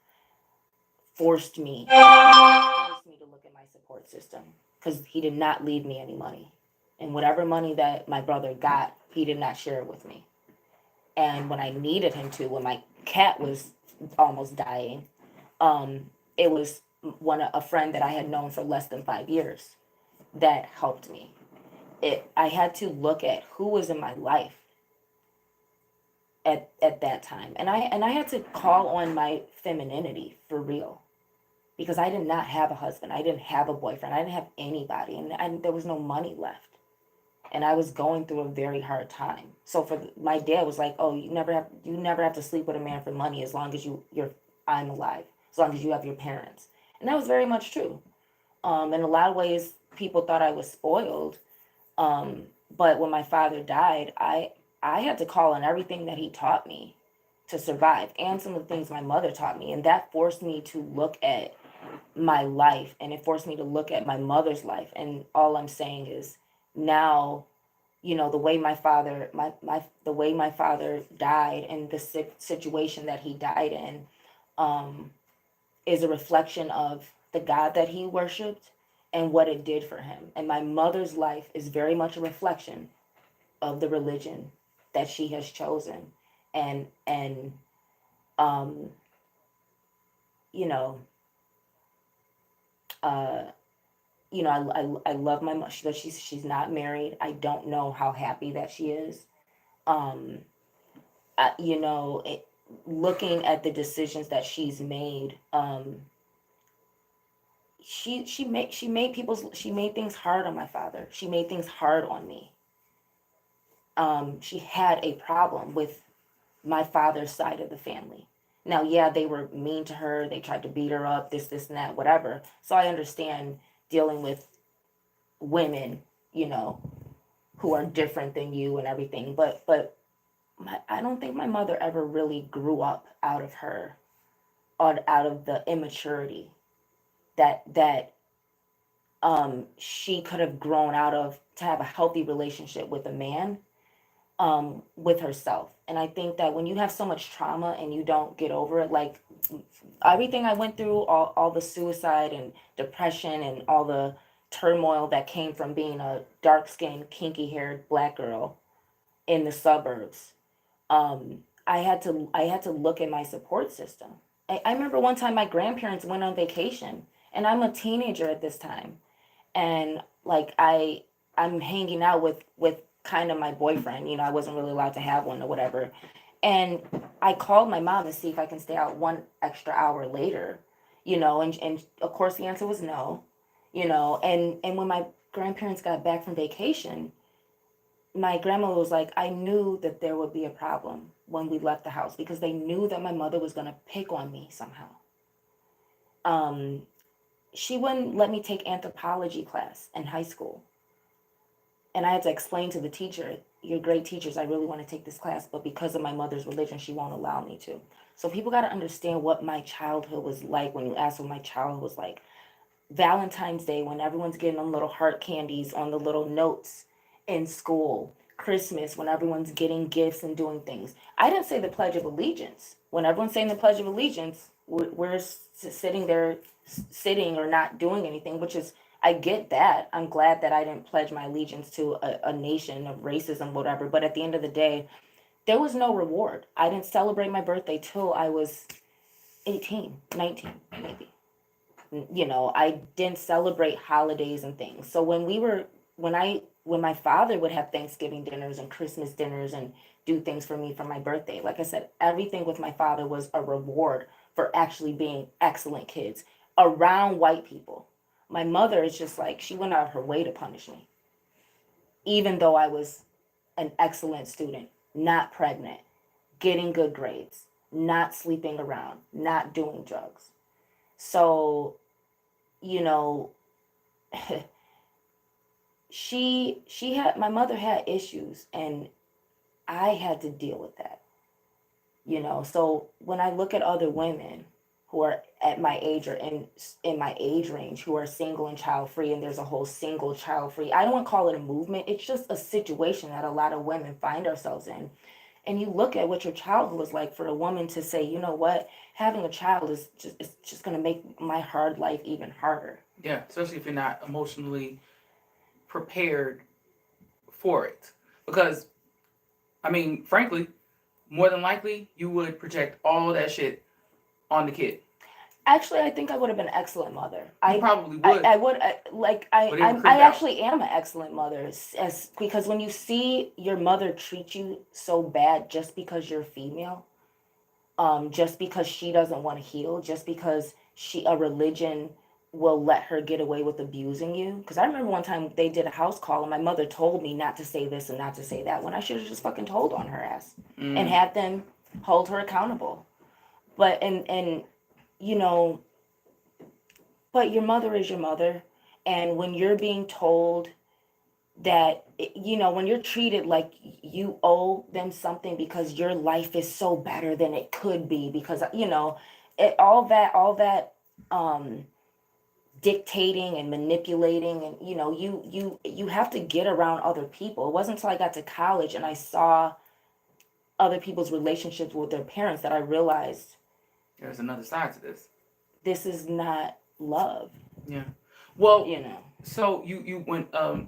forced me to look at my support system, because he did not leave me any money. And whatever money that my brother got, he did not share it with me. And when I needed him to, when my cat was almost dying, it was a friend that I had known for less than 5 years that helped me. I had to look at who was in my life at that time, and I had to call on my femininity for real, because I did not have a husband, I didn't have a boyfriend, I didn't have anybody, and there was no money left, and I was going through a very hard time. So my dad was like, "Oh, you never have to sleep with a man for money, as long as I'm alive, as long as you have your parents." And that was very much true. In a lot of ways, people thought I was spoiled. But when my father died, I had to call on everything that he taught me to survive, and some of the things my mother taught me, and that forced me to look at my life, and it forced me to look at my mother's life. And all I'm saying is, now, the way my father died, and the situation that he died in, um, is a reflection of the God that he worshipped and what it did for him. And my mother's life is very much a reflection of the religion that she has chosen. And um, you know, uh, I love my mom. She's not married. I don't know how happy that she is. Um, Looking at the decisions that she's made, she made things hard on my father. She made things hard on me. She had a problem with my father's side of the family. Now, yeah, they were mean to her. They tried to beat her up, this, and that, whatever. So I understand dealing with women, who are different than you and everything. But I don't think my mother ever really grew up out of the immaturity that she could have grown out of, to have a healthy relationship with a man, with herself. And I think that when you have so much trauma and you don't get over it, like everything I went through, all the suicide and depression and all the turmoil that came from being a dark-skinned, kinky-haired Black girl in the suburbs, I had to look at my support system. I remember one time my grandparents went on vacation, and I'm a teenager at this time, and like I'm hanging out with kind of my boyfriend. I wasn't really allowed to have one or whatever, and I called my mom to see if I can stay out one extra hour later, and of course the answer was no. And when my grandparents got back from vacation, my grandma was like, I knew that there would be a problem when we left the house, because they knew that my mother was going to pick on me somehow. she wouldn't let me take anthropology class in high school. And I had to explain to the teacher, you're great teachers, I really want to take this class, but because of my mother's religion, she won't allow me to. So people got to understand what my childhood was like. When you ask what my childhood was like, Valentine's Day, when everyone's getting them little heart candies on the little notes in school, Christmas, when everyone's getting gifts and doing things. I didn't say the Pledge of Allegiance. When everyone's saying the Pledge of Allegiance, we're sitting there, sitting or not doing anything, which is, I get that. I'm glad that I didn't pledge my allegiance to a nation of racism, whatever. But at the end of the day, there was no reward. I didn't celebrate my birthday till I was 18, 19, maybe. I didn't celebrate holidays and things. So when my father would have Thanksgiving dinners and Christmas dinners and do things for me for my birthday, like I said, everything with my father was a reward for actually being excellent kids around white people. My mother is just like, she went out of her way to punish me, even though I was an excellent student, not pregnant, getting good grades, not sleeping around, not doing drugs. So, my mother had issues, and I had to deal with that. So when I look at other women who are at my age or in my age range who are single and child free, and there's a whole single child free, I don't want to call it a movement, it's just a situation that a lot of women find ourselves in. And you look at what your childhood was like, for a woman to say, you know what, having a child is just going to make my hard life even harder. Yeah, especially if you're not emotionally prepared for it. Because, frankly, more than likely, you would project all that shit on the kid. Actually, I think I would have been an excellent mother. You probably would. I would, I actually am an excellent mother. Because when you see your mother treat you so bad just because you're female, just because she doesn't want to heal, just because a religion will let her get away with abusing you. Because I remember one time they did a house call and my mother told me not to say this and not to say that, when I should have just fucking told on her ass and had them hold her accountable. But but your mother is your mother. And when you're being told that, when you're treated like you owe them something because your life is so better than it could be, because, all that dictating and manipulating, and, you have to get around other people. It wasn't until I got to college and I saw other people's relationships with their parents that I realized there's another side to this. This is not love. Yeah. Well, so you went a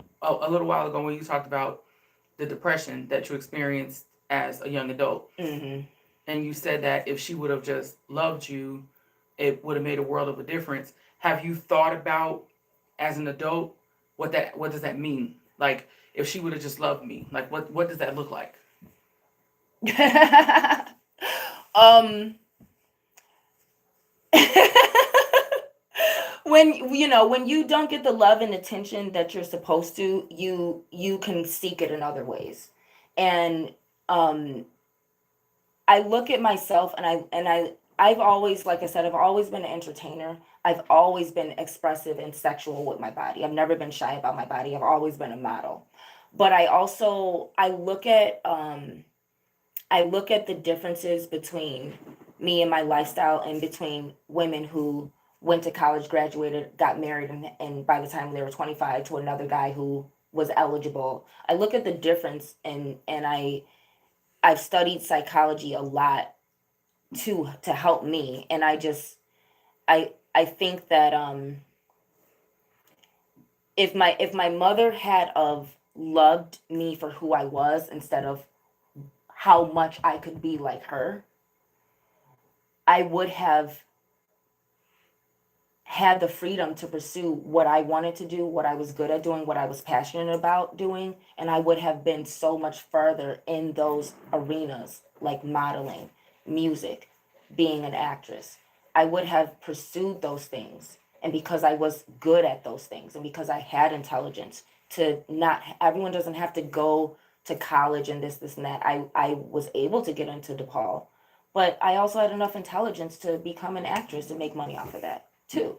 little while ago when you talked about the depression that you experienced as a young adult. Mm-hmm. And you said that if she would have just loved you, it would have made a world of a difference. Have you thought about, as an adult, what does that mean? Like, if she would have just loved me, like what does that look like? When you don't get the love and attention that you're supposed to, you can seek it in other ways. And I look at myself, and I've always, like I said, I've always been an entertainer. I've always been expressive and sexual with my body. I've never been shy about my body. I've always been a model. But I look at the differences between me and my lifestyle, and between women who went to college, graduated, got married, and by the time they were 25 to another guy who was eligible. I look at the difference, and I've studied psychology a lot to help me. And I think that if my mother had of loved me for who I was instead of how much I could be like her, I would have had the freedom to pursue what I wanted to do, what I was good at doing, what I was passionate about doing, and I would have been so much further in those arenas, like modeling, music, being an actress. I would have pursued those things. And because I was good at those things, and because I had intelligence everyone doesn't have to go to college and this and that. I was able to get into DePaul, but I also had enough intelligence to become an actress and make money off of that. too.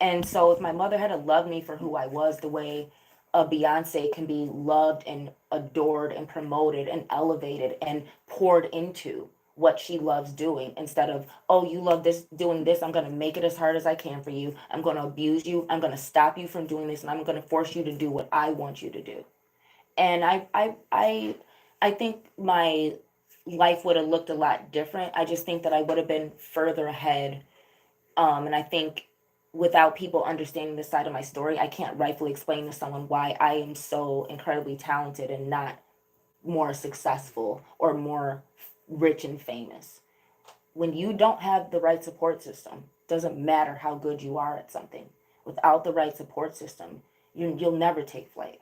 And so if my mother had loved me for who I was, the way a Beyonce can be loved and adored and promoted and elevated and poured into what she loves doing, instead of, oh, you love this, doing this, I'm going to make it as hard as I can for you, I'm going to abuse you, I'm going to stop you from doing this, and I'm going to force you to do what I want you to do. And I think my life would have looked a lot different. I just think that I would have been further ahead. And I think without people understanding this side of my story, I can't rightfully explain to someone why I am so incredibly talented and not more successful or more rich and famous. When you don't have the right support system, doesn't matter how good you are at something. Without the right support system, you'll never take flight.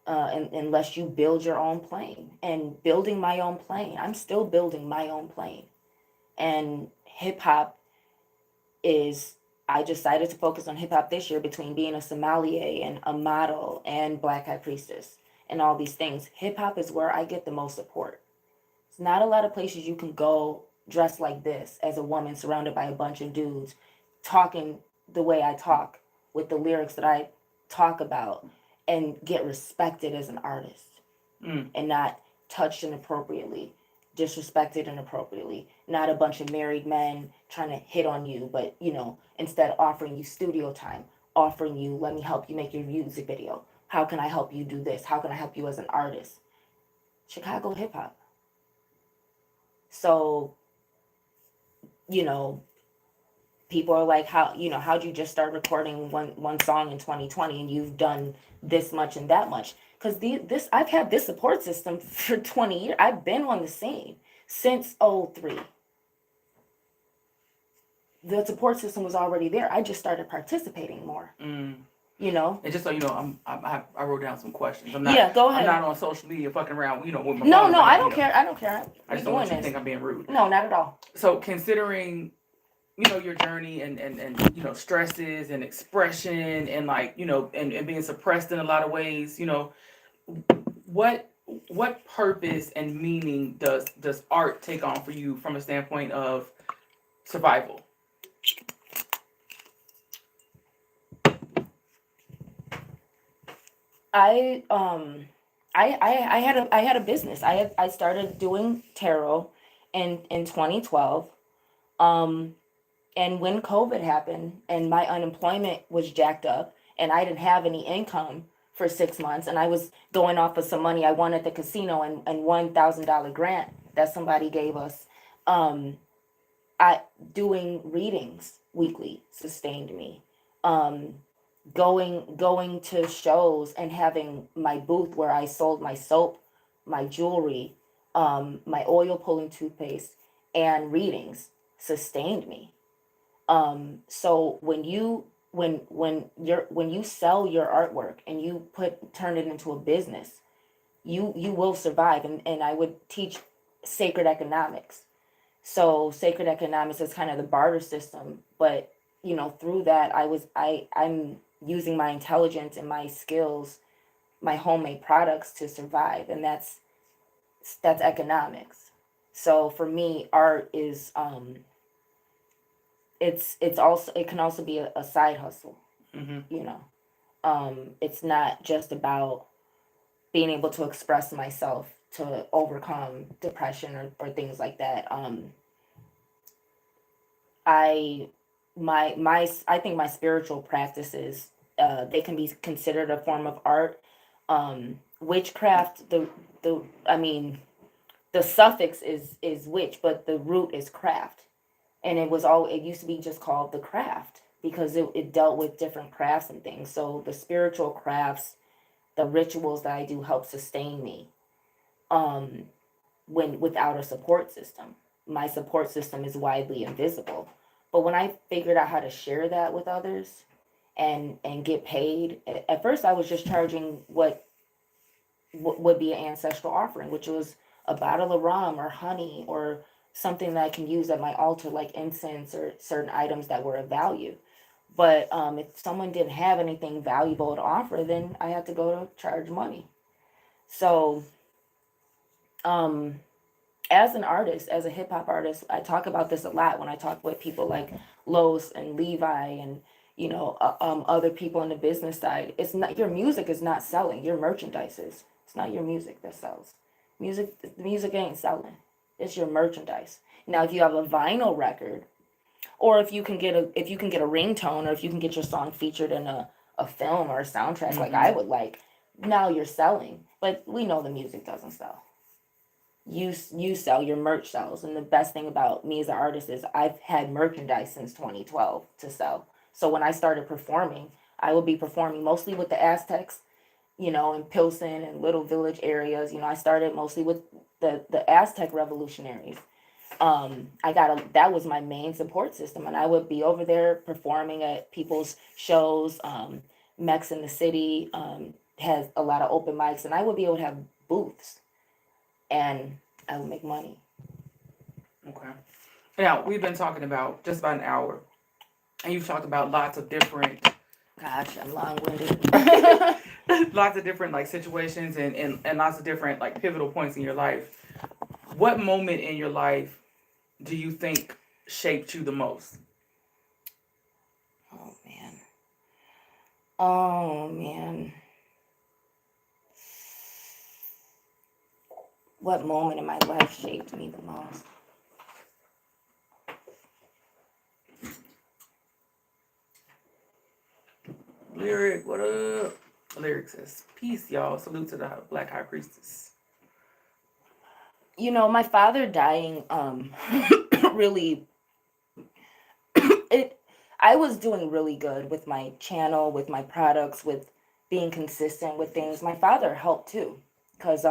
Unless you build your own plane. And building my own plane, I'm still building my own plane. And hip hop is, I decided to focus on hip hop this year between being a sommelier and a model and BlackHighPriestess and all these things. Hip hop is where I get the most support. It's not a lot of places you can go dressed like this as a woman surrounded by a bunch of dudes talking the way I talk with the lyrics that I talk about and get respected as an artist and not touched inappropriately, disrespected inappropriately, not a bunch of married men trying to hit on you, but instead offering you studio time, offering you, let me help you make your music video. How can I help you do this? How can I help you as an artist? Chicago hip hop. So, people are like, how'd you just start recording one song in 2020 and you've done this much and that much? Because I've had this support system for 20 years. I've been on the scene since 2003. The support system was already there. I just started participating more. And just so you know, I wrote down some questions. Go ahead. I'm not on social media fucking around, with my No, I don't care. I don't care. I just don't want you to think I'm being rude. No, not at all. So considering, your journey and stresses and expression and and being suppressed in a lot of ways, what purpose and meaning does art take on for you from a standpoint of survival? I had a business. I started doing tarot in 2012. And when COVID happened and my unemployment was jacked up and I didn't have any income for 6 months and I was going off of some money I won at the casino and $1,000 grant that somebody gave us, doing readings weekly sustained me. Going to shows and having my booth where I sold my soap, my jewelry, my oil pulling toothpaste, and readings sustained me. So when you sell your artwork and you turn it into a business, you will survive. And I would teach sacred economics. So sacred economics is kind of the barter system, but through that I'm using my intelligence and my skills, my homemade products to survive, and that's economics. So for me, art is it can also be a side hustle. It's not just about being able to express myself to overcome depression or things like that. I think my spiritual practices, they can be considered a form of art. Witchcraft, the suffix is witch, but the root is craft. And it used to be just called the craft because it dealt with different crafts and things. So the spiritual crafts, the rituals that I do help sustain me. Without a support system, my support system is widely invisible. But when I figured out how to share that with others and get paid, at first I was just charging what would be an ancestral offering, which was a bottle of rum or honey or something that I can use at my altar, like incense or certain items that were of value. But if someone didn't have anything valuable to offer, then I had to go to charge money. So as an artist, as a hip hop artist, I talk about this a lot when I talk with people like Los and Levi and other people on the business side. It's not your music is not selling. Your merchandise is. It's not your music that sells. The music ain't selling. It's your merchandise. Now, if you have a vinyl record, or if you can get a ringtone, or if you can get your song featured in a film or a soundtrack, like I would like, now you're selling. But we know the music doesn't sell. You sell, your merch sells, and the best thing about me as an artist is I've had merchandise since 2012 to sell. So when I started performing, I would be performing mostly with the Aztecs, in Pilsen and Little Village areas. I started mostly with the Aztec revolutionaries. That was my main support system, and I would be over there performing at people's shows. Mex in the City has a lot of open mics, and I would be able to have booths, and I would make money. Okay. Now, we've been talking about just about an hour, and you've talked about lots of different, Gosh, I'm long-winded. lots of different like situations and lots of different like pivotal points in your life. What moment in your life do you think shaped you the most? Oh man. Oh man. What moment in my life shaped me the most? Lyric, what up? Lyric says, peace, y'all. Salute to the Black High Priestess. My father dying really I was doing really good with my channel, with my products, with being consistent with things. My father helped too, because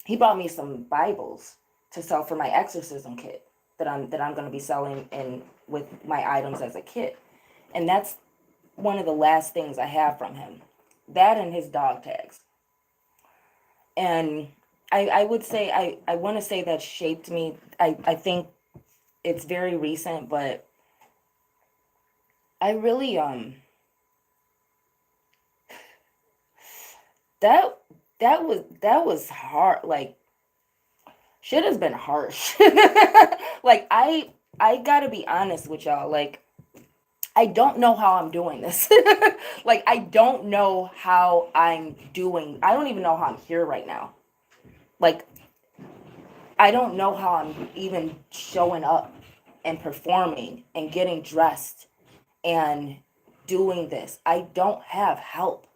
he bought me some Bibles to sell for my exorcism kit that I'm going to be selling in with my items as a kit. And that's one of the last things I have from him. That and his dog tags. And I would say I want to say that shaped me. I think it's very recent, but I really that was hard. Like, shit has been harsh. Like, I gotta be honest with y'all. Like, I don't know how I'm doing this. Like, I don't know how I'm doing. I don't even know how I'm here right now. Like, I don't know how I'm even showing up and performing and getting dressed and doing this. I don't have help.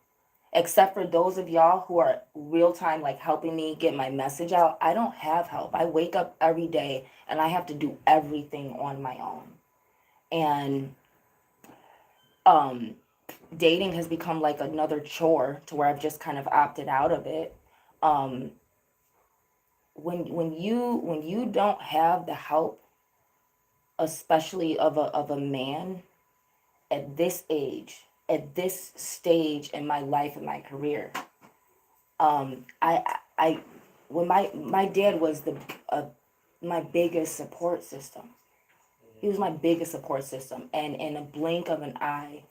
Except for those of y'all who are real time, like helping me get my message out. I don't have help. I wake up every day and I have to do everything on my own. And dating has become like another chore to where I've just kind of opted out of it. When you don't have the help, especially of a man at this age, at this stage in my life and my career, I when my dad was my biggest support system. He was my biggest support system, and in a blink of an eye,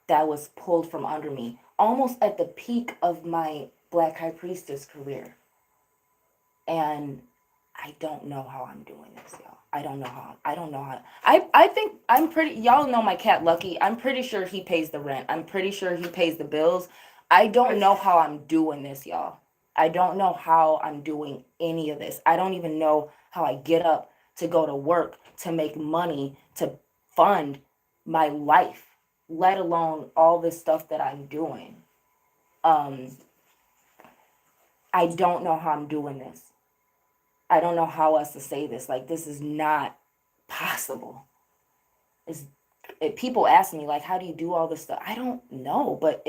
that was pulled from under me, almost at the peak of my Black High Priestess career. And I don't know how I'm doing this, y'all. I don't know how. I think I'm pretty, y'all know my cat Lucky. I'm pretty sure he pays the rent. I'm pretty sure he pays the bills. I don't know how I'm doing this, y'all. I don't know how I'm doing any of this. I don't even know how I get up to go to work, to make money, to fund my life, let alone all this stuff that I'm doing. I don't know how I'm doing this. I don't know how else to say this. Like, this is not possible. People ask me, like, how do you do all this stuff? I don't know, but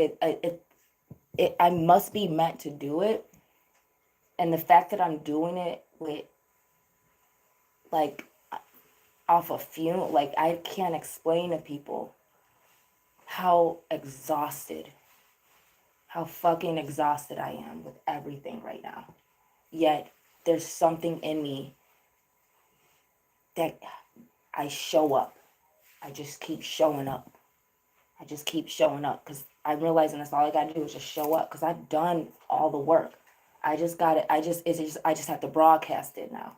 I must be meant to do it. And the fact that I'm doing it with, like, off a funeral, like, I can't explain to people how fucking exhausted I am with everything right now. Yet, there's something in me that I show up. I just keep showing up. Because I'm realizing that's all I got to do is just show up, because I've done all the work. I just got it. I just have to broadcast it now.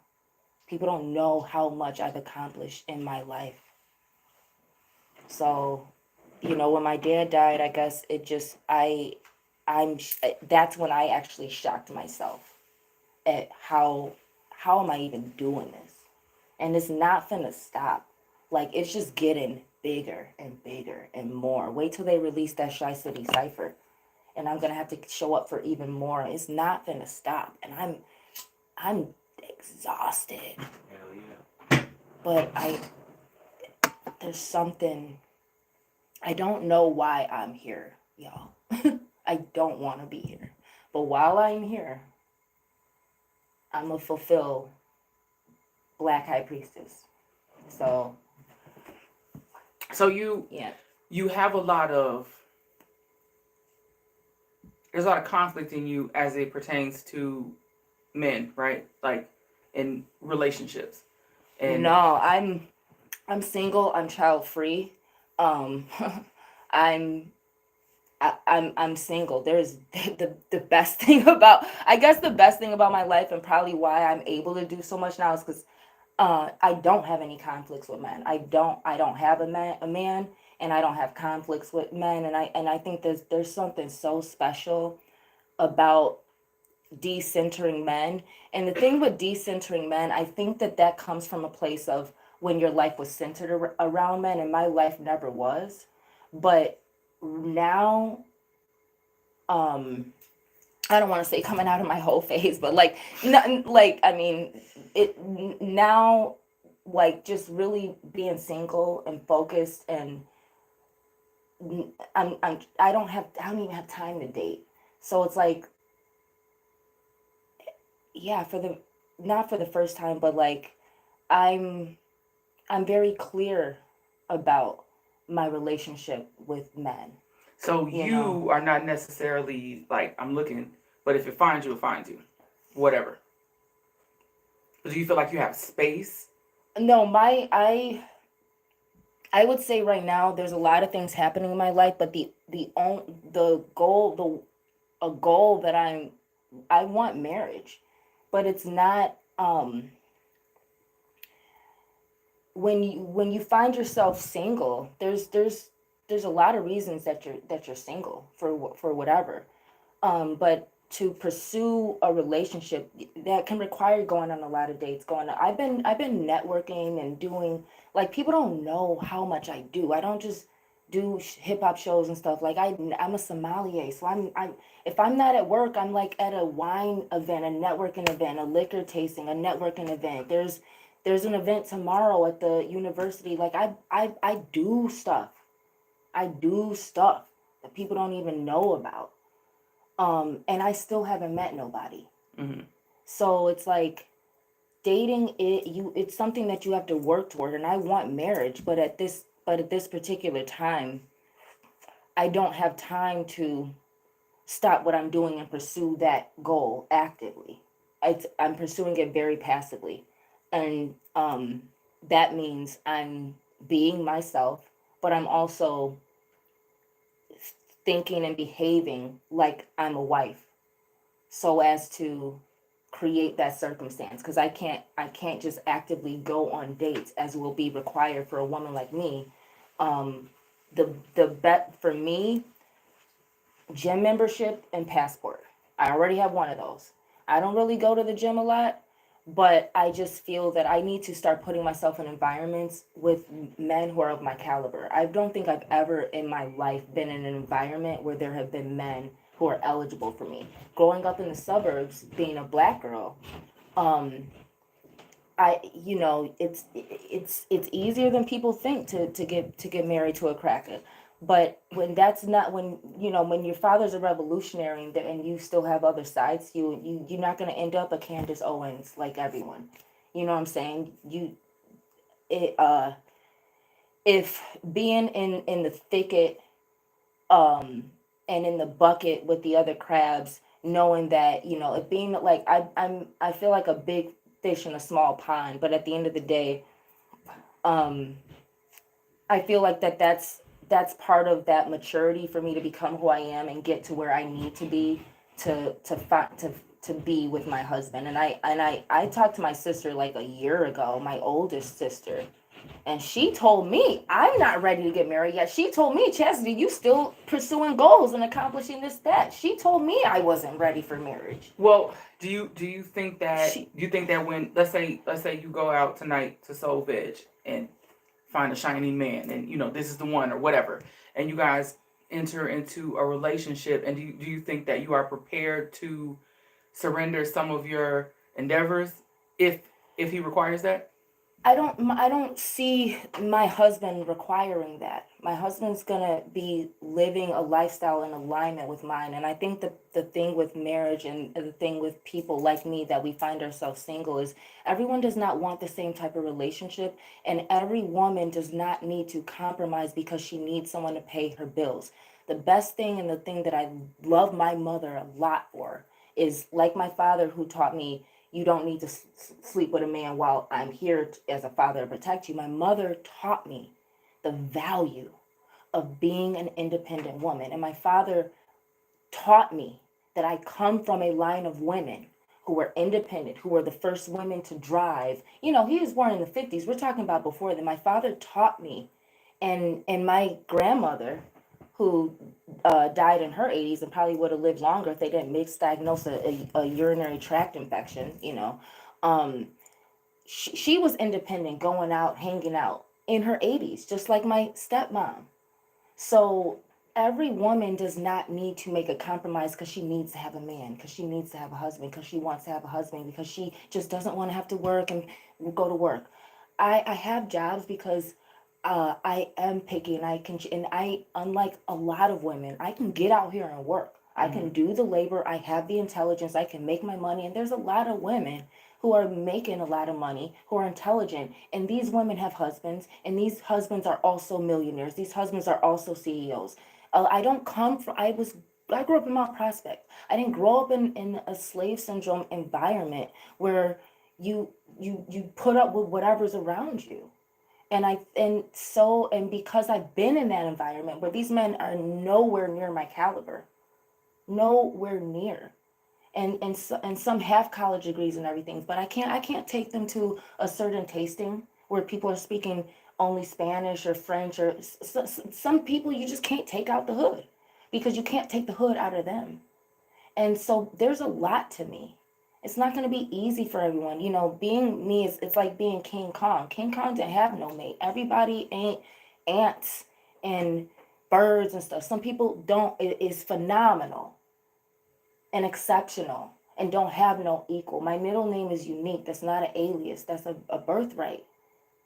People don't know how much I've accomplished in my life. So, when my dad died, I guess it just, that's when I actually shocked myself at how am I even doing this? And it's not finna stop. Like, it's just getting bigger and bigger and more. Wait till they release that Shy City Cypher. And I'm gonna have to show up for even more. It's not finna stop. And I'm exhausted. Hell yeah. But there's something, I don't know why I'm here, y'all. I don't want to be here. But while I'm here, I'm gonna fulfill BlackHighPriestess. So you have there's a lot of conflict in you as it pertains to men, right? Like in relationships. And no, I'm single. I'm child free. I'm I'm single. There's the best thing about, I guess the best thing about my life, and probably why I'm able to do so much now, is because I don't have any conflicts with men. I don't have a man, and I don't have conflicts with men, and I think there's something so special about decentering men. And the thing with decentering men, I think that comes from a place of when your life was centered around men, and my life never was. But now, I don't want to say coming out of my whole phase, but like, I mean, now, like, just really being single and focused, and I don't even have time to date. So it's like, yeah, not for the first time, but like, I'm very clear about my relationship with men. so you are not necessarily like, I'm looking, but if it finds you, it finds you. Whatever. Do you feel like you have space? No, I would say right now there's a lot of things happening in my life, but a goal that I want marriage, but it's not, when you find yourself single, there's a lot of reasons that you're single for whatever, but to pursue a relationship that can require going on a lot of dates, I've been networking and doing, like, people don't know how much I do. I don't just do hip hop shows and stuff. Like, I'm a sommelier, so I'm if I'm not at work, I'm like at a wine event, a networking event, a liquor tasting, a networking event. There's an event tomorrow at the university. Like, I do stuff. I do stuff that people don't even know about. And I still haven't met nobody. Mm-hmm. So it's like, dating, it's something that you have to work toward. And I want marriage, but at this particular time, I don't have time to stop what I'm doing and pursue that goal actively. I'm pursuing it very passively. And that means I'm being myself, but I'm also thinking and behaving like I'm a wife, so as to create that circumstance, because I can't just actively go on dates, as will be required for a woman like me. The bet for me, gym membership and passport. I already have one of those. I don't really go to the gym a lot, but I just feel that I need to start putting myself in environments with men who are of my caliber. I don't think I've ever in my life been in an environment where there have been men who are eligible for me. Growing up in the suburbs, being a black girl, it's easier than people think to get married to a cracker. But when that's not, when your father's a revolutionary, and you still have other sides, you're not going to end up a Candace Owens like everyone. You know what I'm saying? If being in the thicket, and in the bucket with the other crabs, knowing that, it being like, I feel like a big fish in a small pond, but at the end of the day, I feel like that's part of that maturity for me to become who I am and get to where I need to be to to be with my husband. And I talked to my sister like a year ago, my oldest sister, and she told me I'm not ready to get married yet. She told me, Chastity, you still pursuing goals and accomplishing this, that. She told me I wasn't ready for marriage. Well, do you think that She- when let's say you go out tonight to Soul Veg and find a shiny man, and this is the one or whatever, and you guys enter into a relationship, and do you think that you are prepared to surrender some of your endeavors if he requires that? I don't see my husband requiring that. My husband's gonna be living a lifestyle in alignment with mine. And I think the thing with marriage and the thing with people like me that we find ourselves single is everyone does not want the same type of relationship, and every woman does not need to compromise because she needs someone to pay her bills. The best thing and the thing that I love my mother a lot for is like my father, who taught me you don't need to sleep with a man while I'm here as a father to protect you. My mother taught me the value of being an independent woman. And my father taught me that I come from a line of women who were independent, who were the first women to drive. He was born in the 50s. We're talking about before that. My father taught me. And my grandmother, who died in her 80s and probably would have lived longer if they didn't misdiagnose a urinary tract infection, she was independent, going out, hanging out in her 80s, just like my stepmom. So every woman does not need to make a compromise because she needs to have a man, because she needs to have a husband, because she wants to have a husband, because she just doesn't want to have to work and go to work. I have jobs because I am picky, and I, unlike a lot of women, I can get out here and work. I can do the labor. I have the intelligence. I can make my money. And there's a lot of women who are making a lot of money, who are intelligent. And these women have husbands, and these husbands are also millionaires. These husbands are also CEOs. I don't come from, I grew up in Mount Prospect. I didn't grow up in a slave syndrome environment where you put up with whatever's around you. And because I've been in that environment where these men are nowhere near my caliber, nowhere near, and some have college degrees and everything, but I can't take them to a certain tasting where people are speaking only Spanish or French, or some people you just can't take out the hood because you can't take the hood out of them. And so there's a lot to me. It's not going to be easy for everyone. Being me it's like being King Kong. King Kong didn't have no mate. Everybody ain't ants and birds and stuff. Some people don't. It is phenomenal and exceptional and don't have no equal. My middle name is unique. That's not an alias. That's a birthright.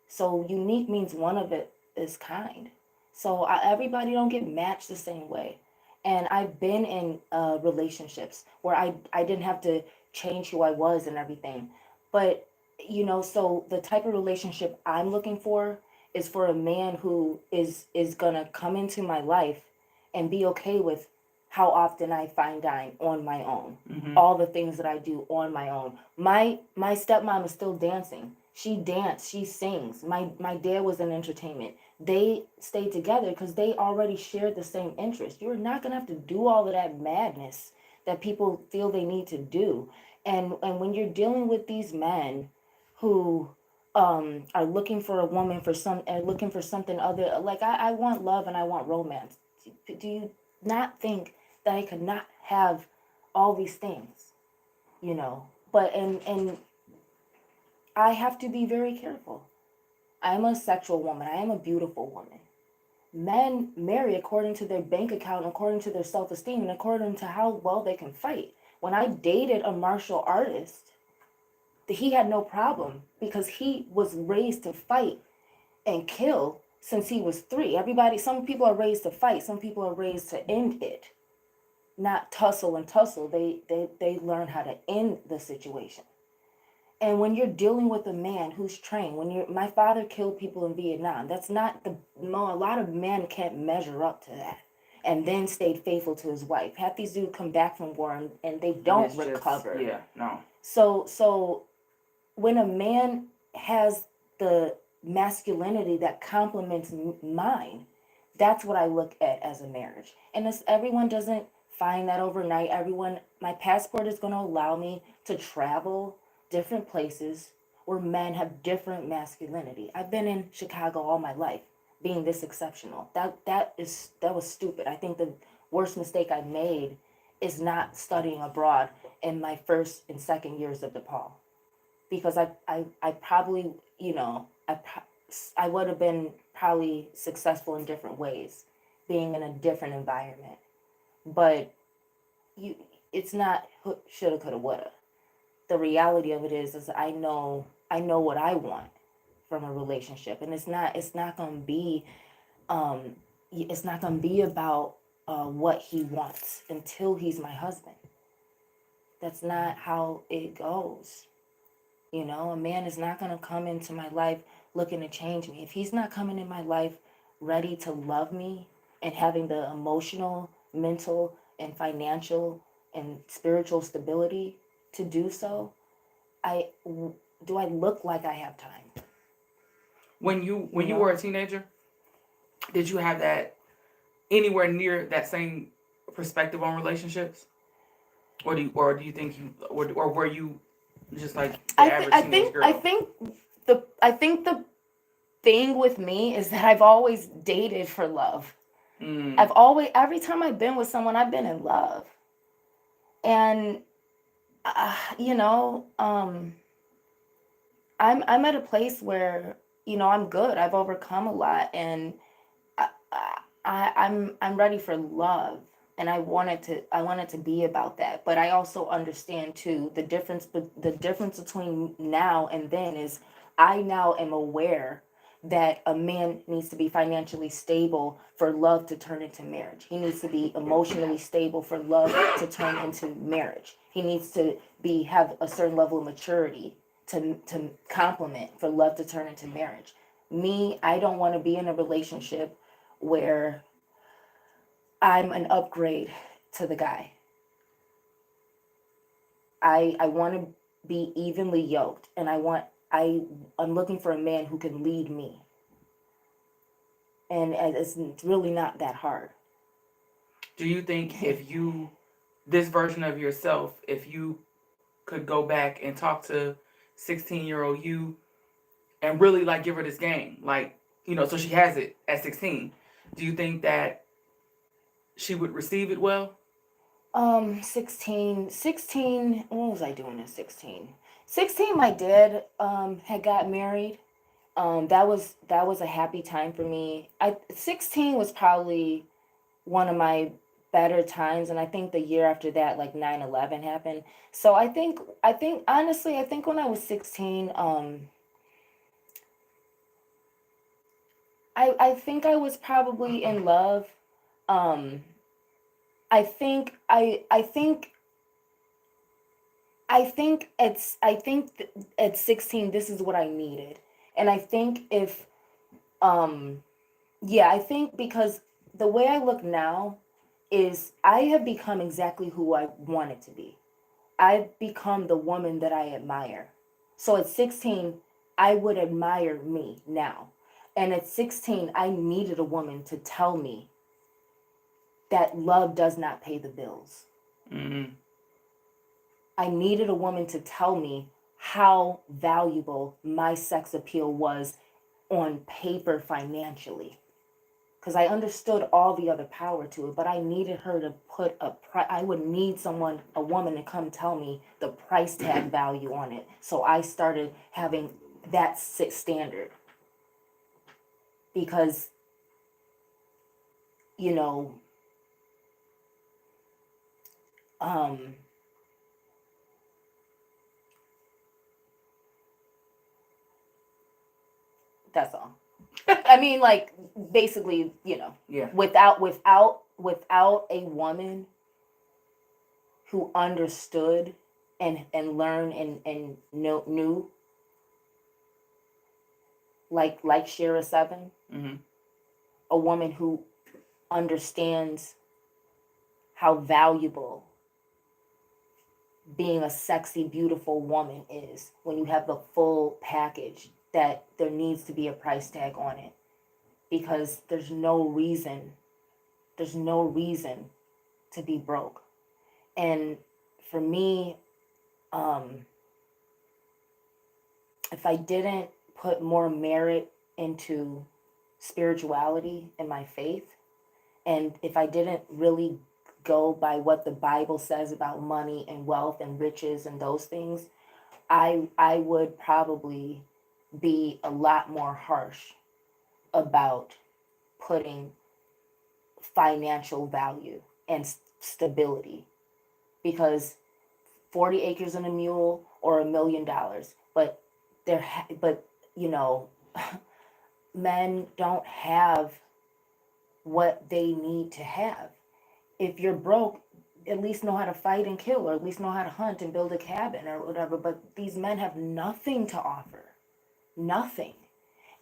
So unique means one of it is kind. So everybody don't get matched the same way. And I've been in relationships where I didn't have to change who I was and everything. But, so the type of relationship I'm looking for is for a man who is going to come into my life and be okay with how often I fine dine on my own. Mm-hmm. All the things that I do on my own. My stepmom is still dancing. She dances, she sings. My dad was in entertainment. They stayed together because they already shared the same interest. You're not going to have to do all of that madness that people feel they need to do. And when you're dealing with these men who are looking for a woman looking for something other, like I want love and I want romance. Do you not think that I could not have all these things? But and I have to be very careful. I am a sexual woman. I am a beautiful woman. Men marry according to their bank account, according to their self-esteem, and according to how well they can fight. When I dated a martial artist, he had no problem because he was raised to fight and kill since he was 3. Some people are raised to fight. Some people are raised to end it, not tussle and tussle. They learn how to end the situation. And when you're dealing with a man who's trained, my father killed people in Vietnam. That's not a lot of men can't measure up to that, and then stayed faithful to his wife. Half these dudes come back from war and they don't recover. Yeah, no. So when a man has the masculinity that complements mine, that's what I look at as a marriage. And everyone doesn't find that overnight. Everyone, my passport is going to allow me to travel different places where men have different masculinity. I've been in Chicago all my life, being this exceptional. That was stupid. I think the worst mistake I made is not studying abroad in my first and second years of DePaul, because I probably, I would have been probably successful in different ways, being in a different environment. But it's not shoulda, coulda, woulda. The reality of it is I know what I want from a relationship, and it's not gonna be about what he wants until he's my husband. That's not how it goes. A man is not gonna come into my life looking to change me. If he's not coming in my life ready to love me and having the emotional, mental, and financial and spiritual stability to do so, do I look like I have time? When you were a teenager, did you have that anywhere near that same perspective on relationships, or do you think you or were you just like the average teenage girl? I think the thing with me is that I've always dated for love. Every time I've been with someone, I've been in love. And, I'm at a place where, I'm good. I've overcome a lot, and I'm ready for love. And I want it to be about that. But I also understand too, the difference between now and then is I now am aware that a man needs to be financially stable for love to turn into marriage. He needs to be emotionally stable for love to turn into marriage. He needs to have a certain level of maturity to complement for love to turn into marriage. Me, I don't want to be in a relationship where I'm an upgrade to the guy. I want to be evenly yoked, and I'm looking for a man who can lead me. And it's really not that hard. Do you think this version of yourself, if you could go back and talk to 16-year-old you and really like give her this game, like, so she has it at 16, do you think that she would receive it well? 16, what was I doing at 16? 16, my dad had got married. That was a happy time for me. 16 was probably one of my better times, and I think the year after that, like 9/11 happened. So I think honestly, when I was 16, I think I was probably in love. I think at 16 this is what I needed. And I think I think because the way I look now is I have become exactly who I wanted to be. I've become the woman that I admire. So at 16, I would admire me now. And at 16, I needed a woman to tell me that love does not pay the bills. Mm-hmm. I needed a woman to tell me how valuable my sex appeal was on paper financially. Because I understood all the other power to it, but I needed her to put I would need a woman to come tell me the price tag value on it. So I started having that standard. Because, that's all. I mean, like, basically, Yeah. without a woman who understood and learned and knew, like Shira 7, Mm-hmm. a woman who understands how valuable being a sexy, beautiful woman is when you have the full package, that there needs to be a price tag on it. Because there's no reason to be broke. And for me, if I didn't put more merit into spirituality and my faith, and if I didn't really go by what the Bible says about money and wealth and riches and those things, I would probably be a lot more harsh about putting financial value and stability, because 40 acres and a mule or $1 million, but but you know, men don't have what they need to have. If you're broke, at least know how to fight and kill, or at least know how to hunt and build a cabin or whatever. But these men have nothing to offer, nothing.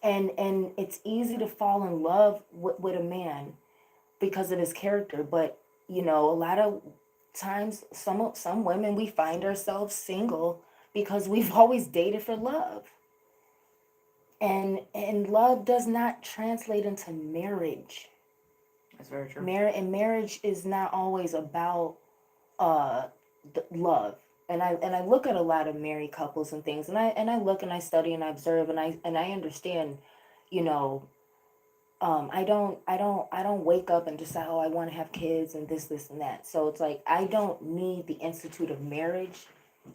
And it's easy to fall in love with a man because of his character, but you know, a lot of times some women, we find ourselves single because we've always dated for love. And love does not translate into marriage. That's very true. Marriage is not always about love. And I look at a lot of married couples and things, and I look and I study and I observe and I understand, you know, I don't wake up and decide, oh, I want to have kids and this and that. So it's like, I don't need the institute of marriage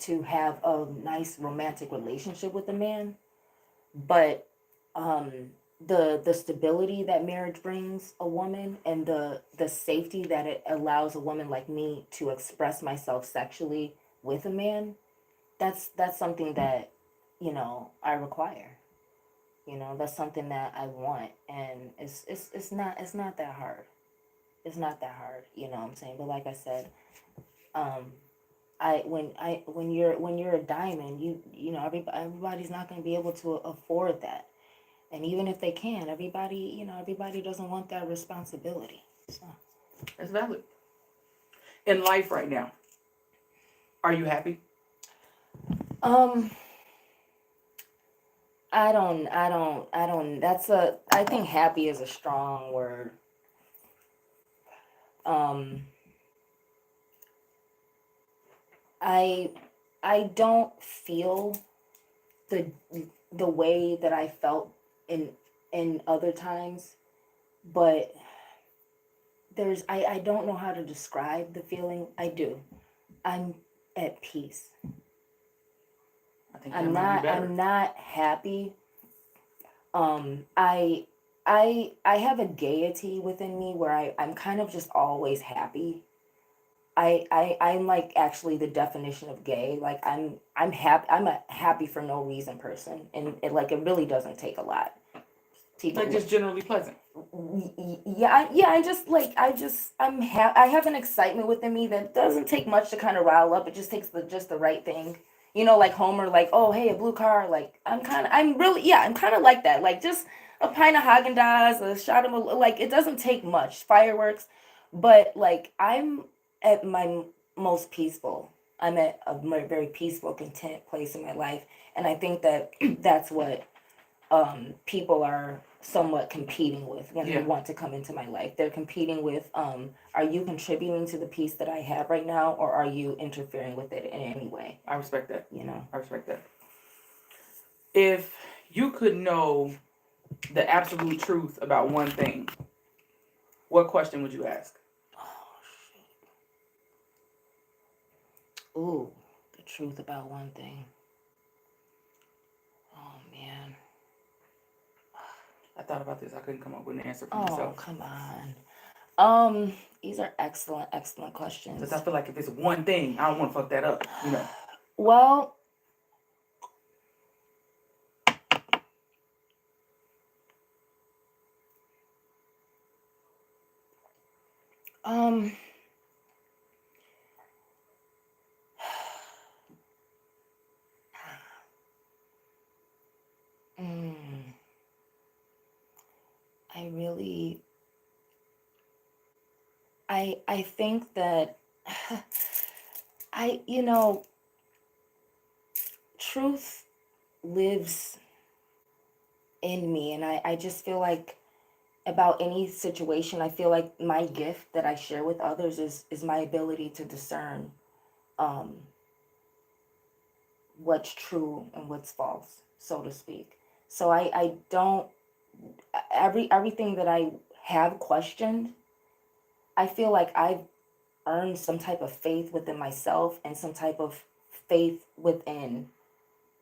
to have a nice romantic relationship with a man. But the stability that marriage brings a woman, and the safety that it allows a woman like me to express myself sexually with a man, that's something that, you know, I require. You know, that's something that I want, and it's not that hard. It's not that hard, you know what I'm saying? But like I said, when you're a diamond, you know, everybody's not going to be able to afford that. And even if they can, everybody doesn't want that responsibility. So That's valid. In life right now, are you happy? I don't, I think happy is a strong word. I don't feel the way that I felt in other times, but I don't know how to describe the feeling. I do. I'm at peace. I think that might be better. I'm not happy. I have a gaiety within me where I'm kind of just always happy. I'm like actually the definition of gay. Like I'm happy. I'm a happy for no reason person, and it really doesn't take a lot. People like just generally pleasant. Yeah. I have an excitement within me that doesn't take much to kind of rile up. It just takes just the right thing. You know, like Homer, like, oh hey, a blue car. Like I'm kind of like that. Like just a pint of Haagen-Dazs, a shot of like it doesn't take much fireworks, but like I'm at my most peaceful. I'm at a very peaceful, content place in my life, and I think that that's what people are somewhat competing with when they want to come into my life. They're competing with, are you contributing to the peace that I have right now, or are you interfering with it in any way? I respect that. You know, I respect that. If you could know the absolute truth about one thing, what question would you ask? Ooh, the truth about one thing. Oh man. I thought about this. I couldn't come up with an answer for myself. Oh, come on. These are excellent questions. Because I feel like if it's one thing, I don't want to fuck that up, you know. Well, I think that truth lives in me, and I just feel like about any situation, I feel like my gift that I share with others is my ability to discern um, what's true and what's false, so to speak. So I don't everything that I have questioned, I feel like I've earned some type of faith within myself and some type of faith within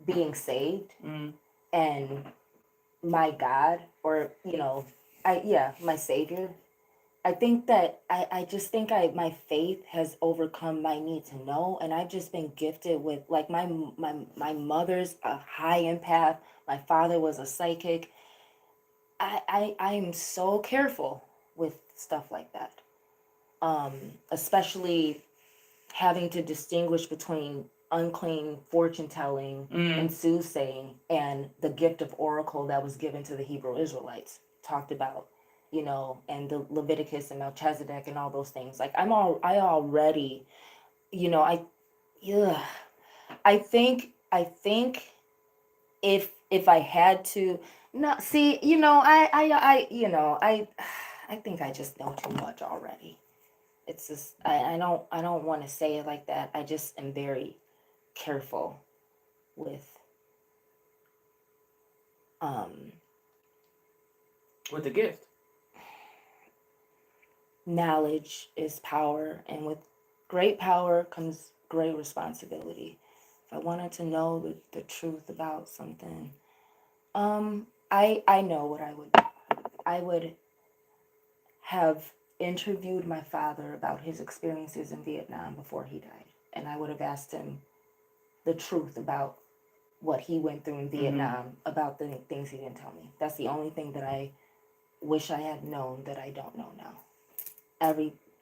being saved Mm. and my God, or my Savior. I think that I just think my faith has overcome my need to know, and I've just been gifted with, like, my mother's a high empath, my father was a psychic. I'm so careful with stuff like that. Especially having to distinguish between unclean fortune telling and soothsaying and the gift of oracle that was given to the Hebrew Israelites, talked about, and the Leviticus and Melchizedek and all those things. Like I already, yeah, I think if I had to, no, see, I think I just know too much already. It's just I don't want to say it like that. I just am very careful with With the gift. knowledge is power, and with great power comes great responsibility. If I wanted to know the truth about something, I know what I would have interviewed my father about his experiences in Vietnam before he died, and I would have asked him the truth about what he went through in Vietnam, about the things he didn't tell me. That's the only thing that I wish I had known that I don't know now.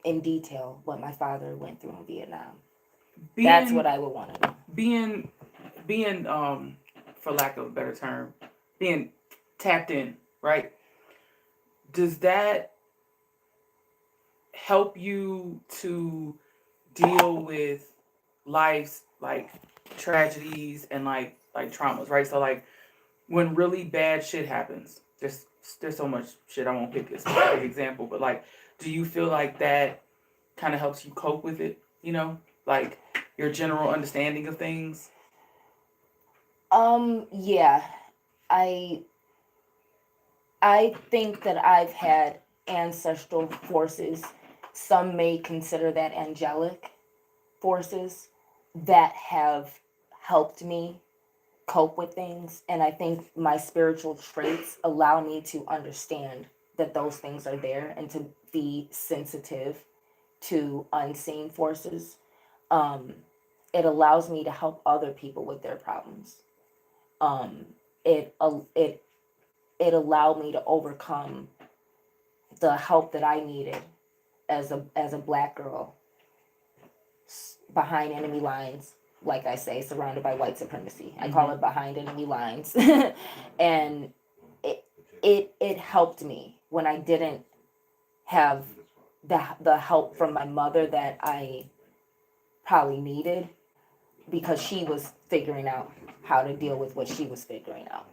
In detail, what my father went through in Vietnam. That's what I would want to know. Being for lack of a better term, being tapped in, right? Does that help you to deal with life's like tragedies and like traumas, right? So like when really bad shit happens, there's so much shit, I won't pick a specific example, but like, do you feel like that kind of helps you cope with it? Like your general understanding of things. Yeah, I think that I've had ancestral forces. Some may consider that angelic forces that have helped me cope with things. And I think my spiritual traits allow me to understand that those things are there and to be sensitive to unseen forces. Um, it allows me to help other people with their problems. Um, it allowed me to overcome the help that I needed as a black girl behind enemy lines, like I say, surrounded by white supremacy. I call it behind enemy lines. And it helped me when I didn't have the help from my mother that I probably needed, because she was figuring out how to deal with what she was figuring out.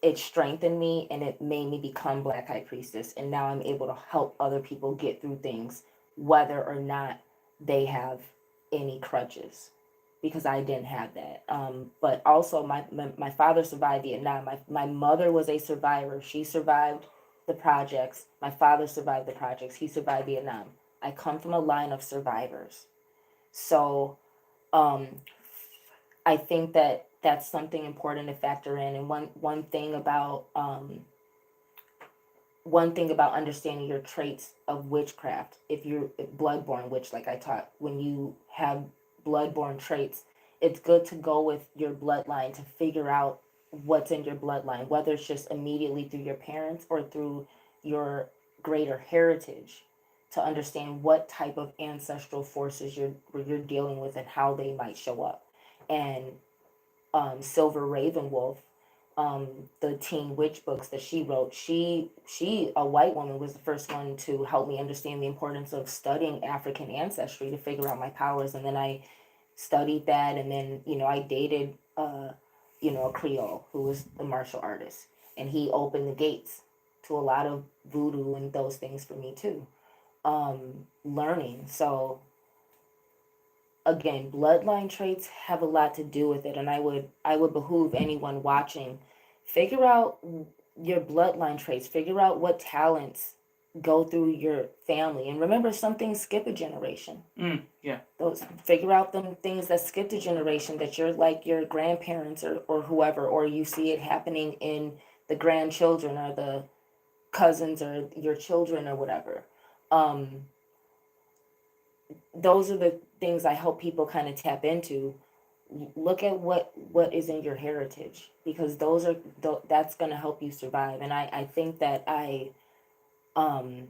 It strengthened me and it made me become Black High Priestess, and now I'm able to help other people get through things, whether or not they have any crutches, because I didn't have that. But also my father survived Vietnam. My mother was a survivor. She survived the projects. My father survived the projects. He survived Vietnam. I come from a line of survivors. So I think that that's something important to factor in. And one thing about understanding your traits of witchcraft, if you're bloodborne witch, like I taught, when you have bloodborne traits, it's good to go with your bloodline to figure out what's in your bloodline, whether it's just immediately through your parents or through your greater heritage, to understand what type of ancestral forces you're dealing with and how they might show up. And Silver Ravenwolf, the teen witch books that she wrote, she a white woman, was the first one to help me understand the importance of studying African ancestry to figure out my powers. And then I studied that, and then I dated a Creole who was a martial artist, and he opened the gates to a lot of voodoo and those things for me too. Learning. So again, bloodline traits have a lot to do with it, and I would behoove anyone watching, figure out your bloodline traits, figure out what talents go through your family, and remember, some things skip a generation. Yeah. Those, figure out them things that skipped a generation, that you're like your grandparents or whoever, or you see it happening in the grandchildren or the cousins or your children or whatever. Those are the things I help people kind of tap into. Look at what is in your heritage, because those are that's going to help you survive. And I think that um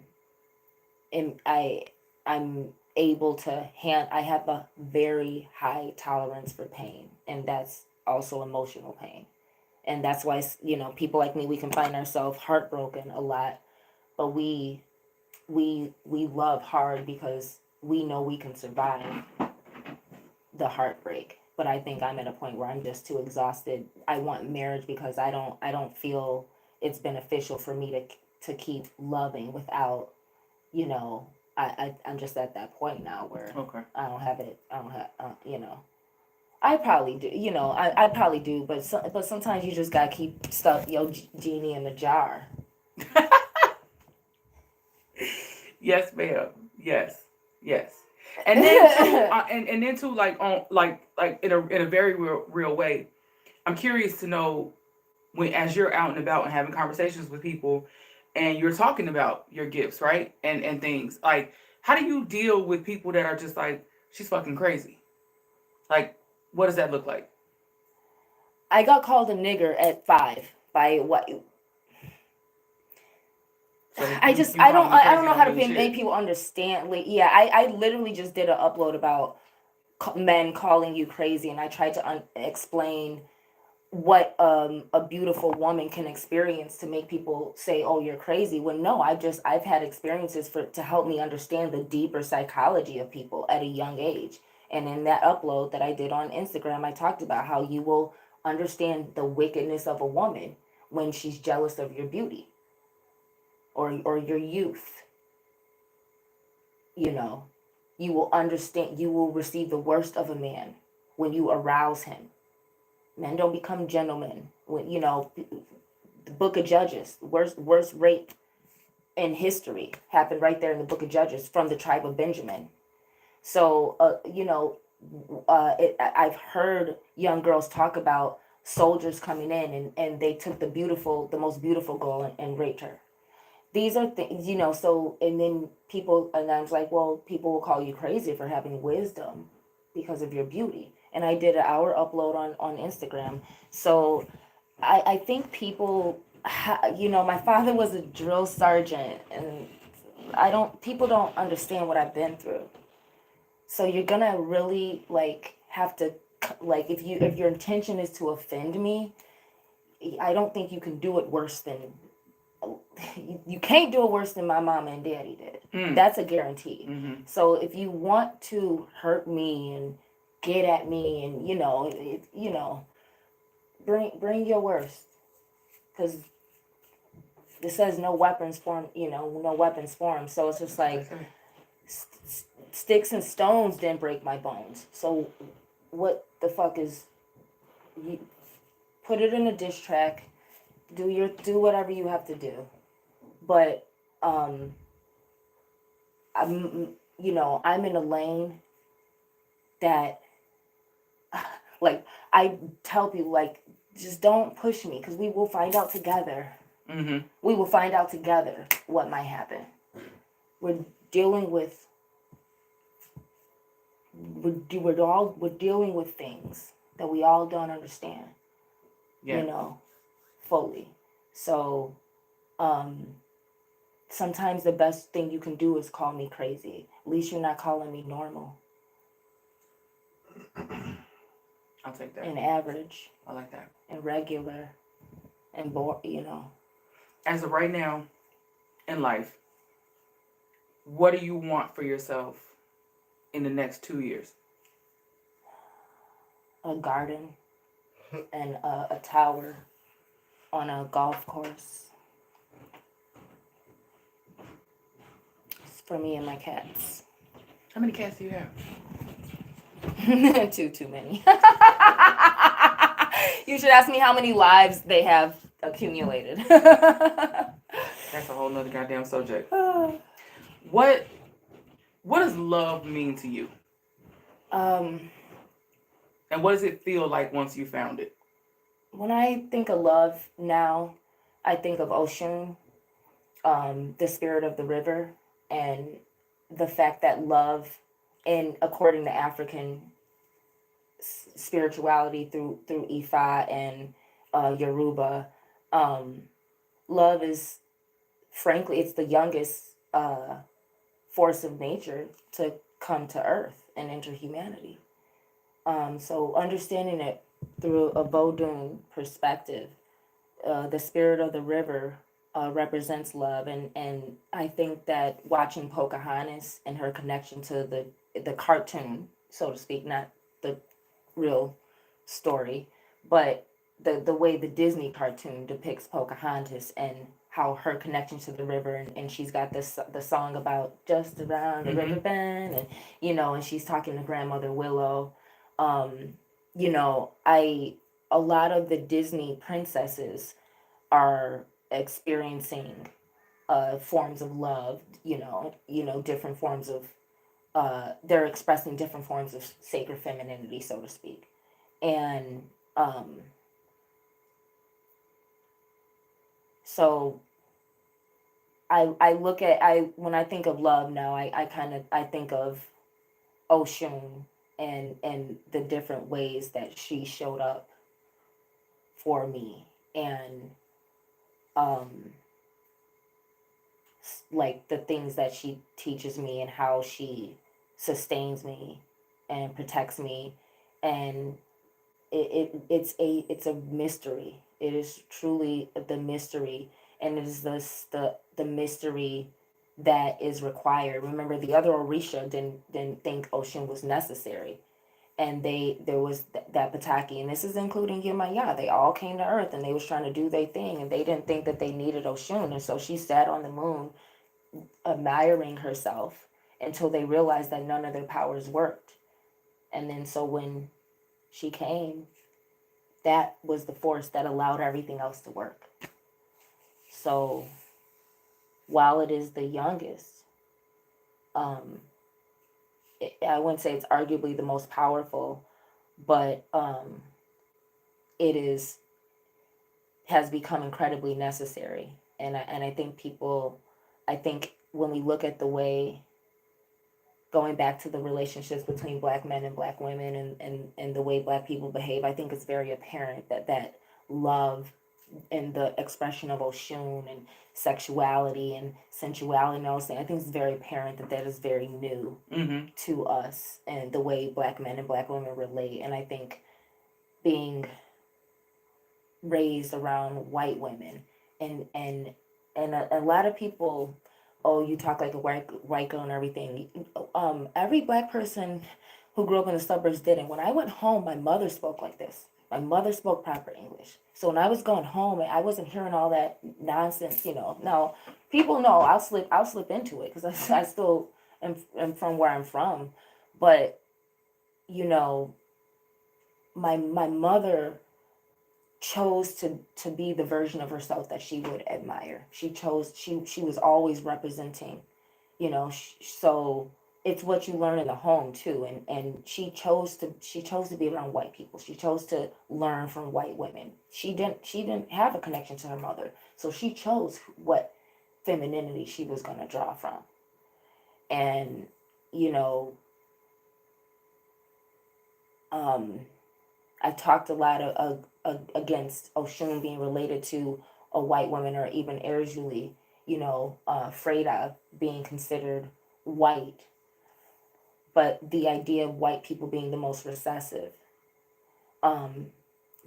I'm able to I have a very high tolerance for pain, and that's also emotional pain. And that's why, people like me, we can find ourselves heartbroken a lot, but we love hard because we know we can survive the heartbreak. But I think I'm at a point where I'm just too exhausted. I want marriage because I don't feel it's beneficial for me to keep loving without, I'm just at that point now where Okay. I don't have I probably do, I probably do, but sometimes you just gotta keep stuff, genie in the jar. Yes, ma'am. Yes. And then too, and then too, like on like in a very real way. I'm curious to know, when, as you're out and about and having conversations with people, and you're talking about your gifts, right, and things like, how do you deal with people that are just like, she's fucking crazy? Like, what does that look like? I got called a nigger at 5 by what? So I don't know how to make people understand. Like, yeah, I literally just did an upload about men calling you crazy, and I tried to explain what a beautiful woman can experience to make people say, "Oh, you're crazy." When no, I've had experiences to help me understand the deeper psychology of people at a young age. And in that upload that I did on Instagram, I talked about how you will understand the wickedness of a woman when she's jealous of your beauty or your youth. You will understand, you will receive the worst of a man when you arouse him. Men don't become gentlemen. When, the Book of Judges, worst rape in history happened right there in the Book of Judges from the tribe of Benjamin. So, I've heard young girls talk about soldiers coming in and they took the most beautiful girl and raped her. These are things, so, and then I was like, well, people will call you crazy for having wisdom because of your beauty. And I did an hour upload on Instagram. So I think people, my father was a drill sergeant, and people don't understand what I've been through. So you're gonna really have to, if your intention is to offend me, I don't think you can do it worse than, you can't do it worse than my mama and daddy did. That's a guarantee. Mm-hmm. So if you want to hurt me and get at me and, bring your worst. Because it says no weapons form, no weapons form. So it's just like, sticks and stones didn't break my bones. So what the fuck is, you put it in a diss track, do whatever you have to do. But I'm in a lane that, I tell people, just don't push me, because we will find out together. Mm-hmm. We will find out together what might happen. We're dealing with things that we all don't understand. Yeah. Fully. So sometimes the best thing you can do is call me crazy. At least you're not calling me normal I'll take that. and average I like that. and regular and As of right now in life, what do you want for yourself in the next 2 years? a garden and a tower on a golf course for me and my cats. How many cats do you have? Too many. You should ask me how many lives they have accumulated. That's a whole nother goddamn subject. What does love mean to you? And what does it feel like once you found it? When I think of love now, I think of Oshun, the spirit of the river, and the fact that love, and according to African spirituality through Ifa and Yoruba, love is, frankly, it's the youngest force of nature to come to earth and enter humanity. So understanding it through a Vodun perspective, the spirit of the river represents love, and I think that watching Pocahontas and her connection to the cartoon, so to speak, not the real story, but the way the Disney cartoon depicts Pocahontas and how her connection to the river, and she's got the song about just around the river bend, and and she's talking to grandmother Willow. A lot of the Disney princesses are experiencing forms of love, different forms of they're expressing different forms of sacred femininity, so to speak. And so I look at, when I think of love now, I think of Oshun and the different ways that she showed up for me, and like the things that she teaches me and how she sustains me and protects me, and it's a mystery. It is truly the mystery, and it is the mystery that is required. Remember, the other Orisha didn't think Oshun was necessary, and there was that Pataki, and this is including Yemaya. They all came to Earth, and they was trying to do their thing, and they didn't think that they needed Oshun, and so she sat on the moon, admiring herself, until they realized that none of their powers worked. And then so when she came, that was the force that allowed everything else to work. So while it is the youngest, I wouldn't say it's arguably the most powerful, but it has become incredibly necessary. And I think when we look at the way, going back to the relationships between Black men and Black women, and the way Black people behave, I think it's very apparent that love and the expression of Oshun and sexuality and sensuality and all those things, I think it's very apparent that is very new to us, and the way Black men and Black women relate. And I think being raised around white women, and a lot of people, oh, you talk like a white girl and everything. Every Black person who grew up in the suburbs didn't. When I went home, my mother spoke like this. My mother spoke proper English. So when I was going home, I wasn't hearing all that nonsense. Now people know I'll slip into it, because I still am from where I'm from, but my mother chose to be the version of herself that she would admire. She was always representing, so it's what you learn in the home too. And she chose to be around white people. She chose to learn from white women. She didn't have a connection to her mother, so she chose what femininity she was going to draw from. And I talked a lot against Oshun being related to a white woman, or even Erjuli, Freda being considered white, but the idea of white people being the most recessive,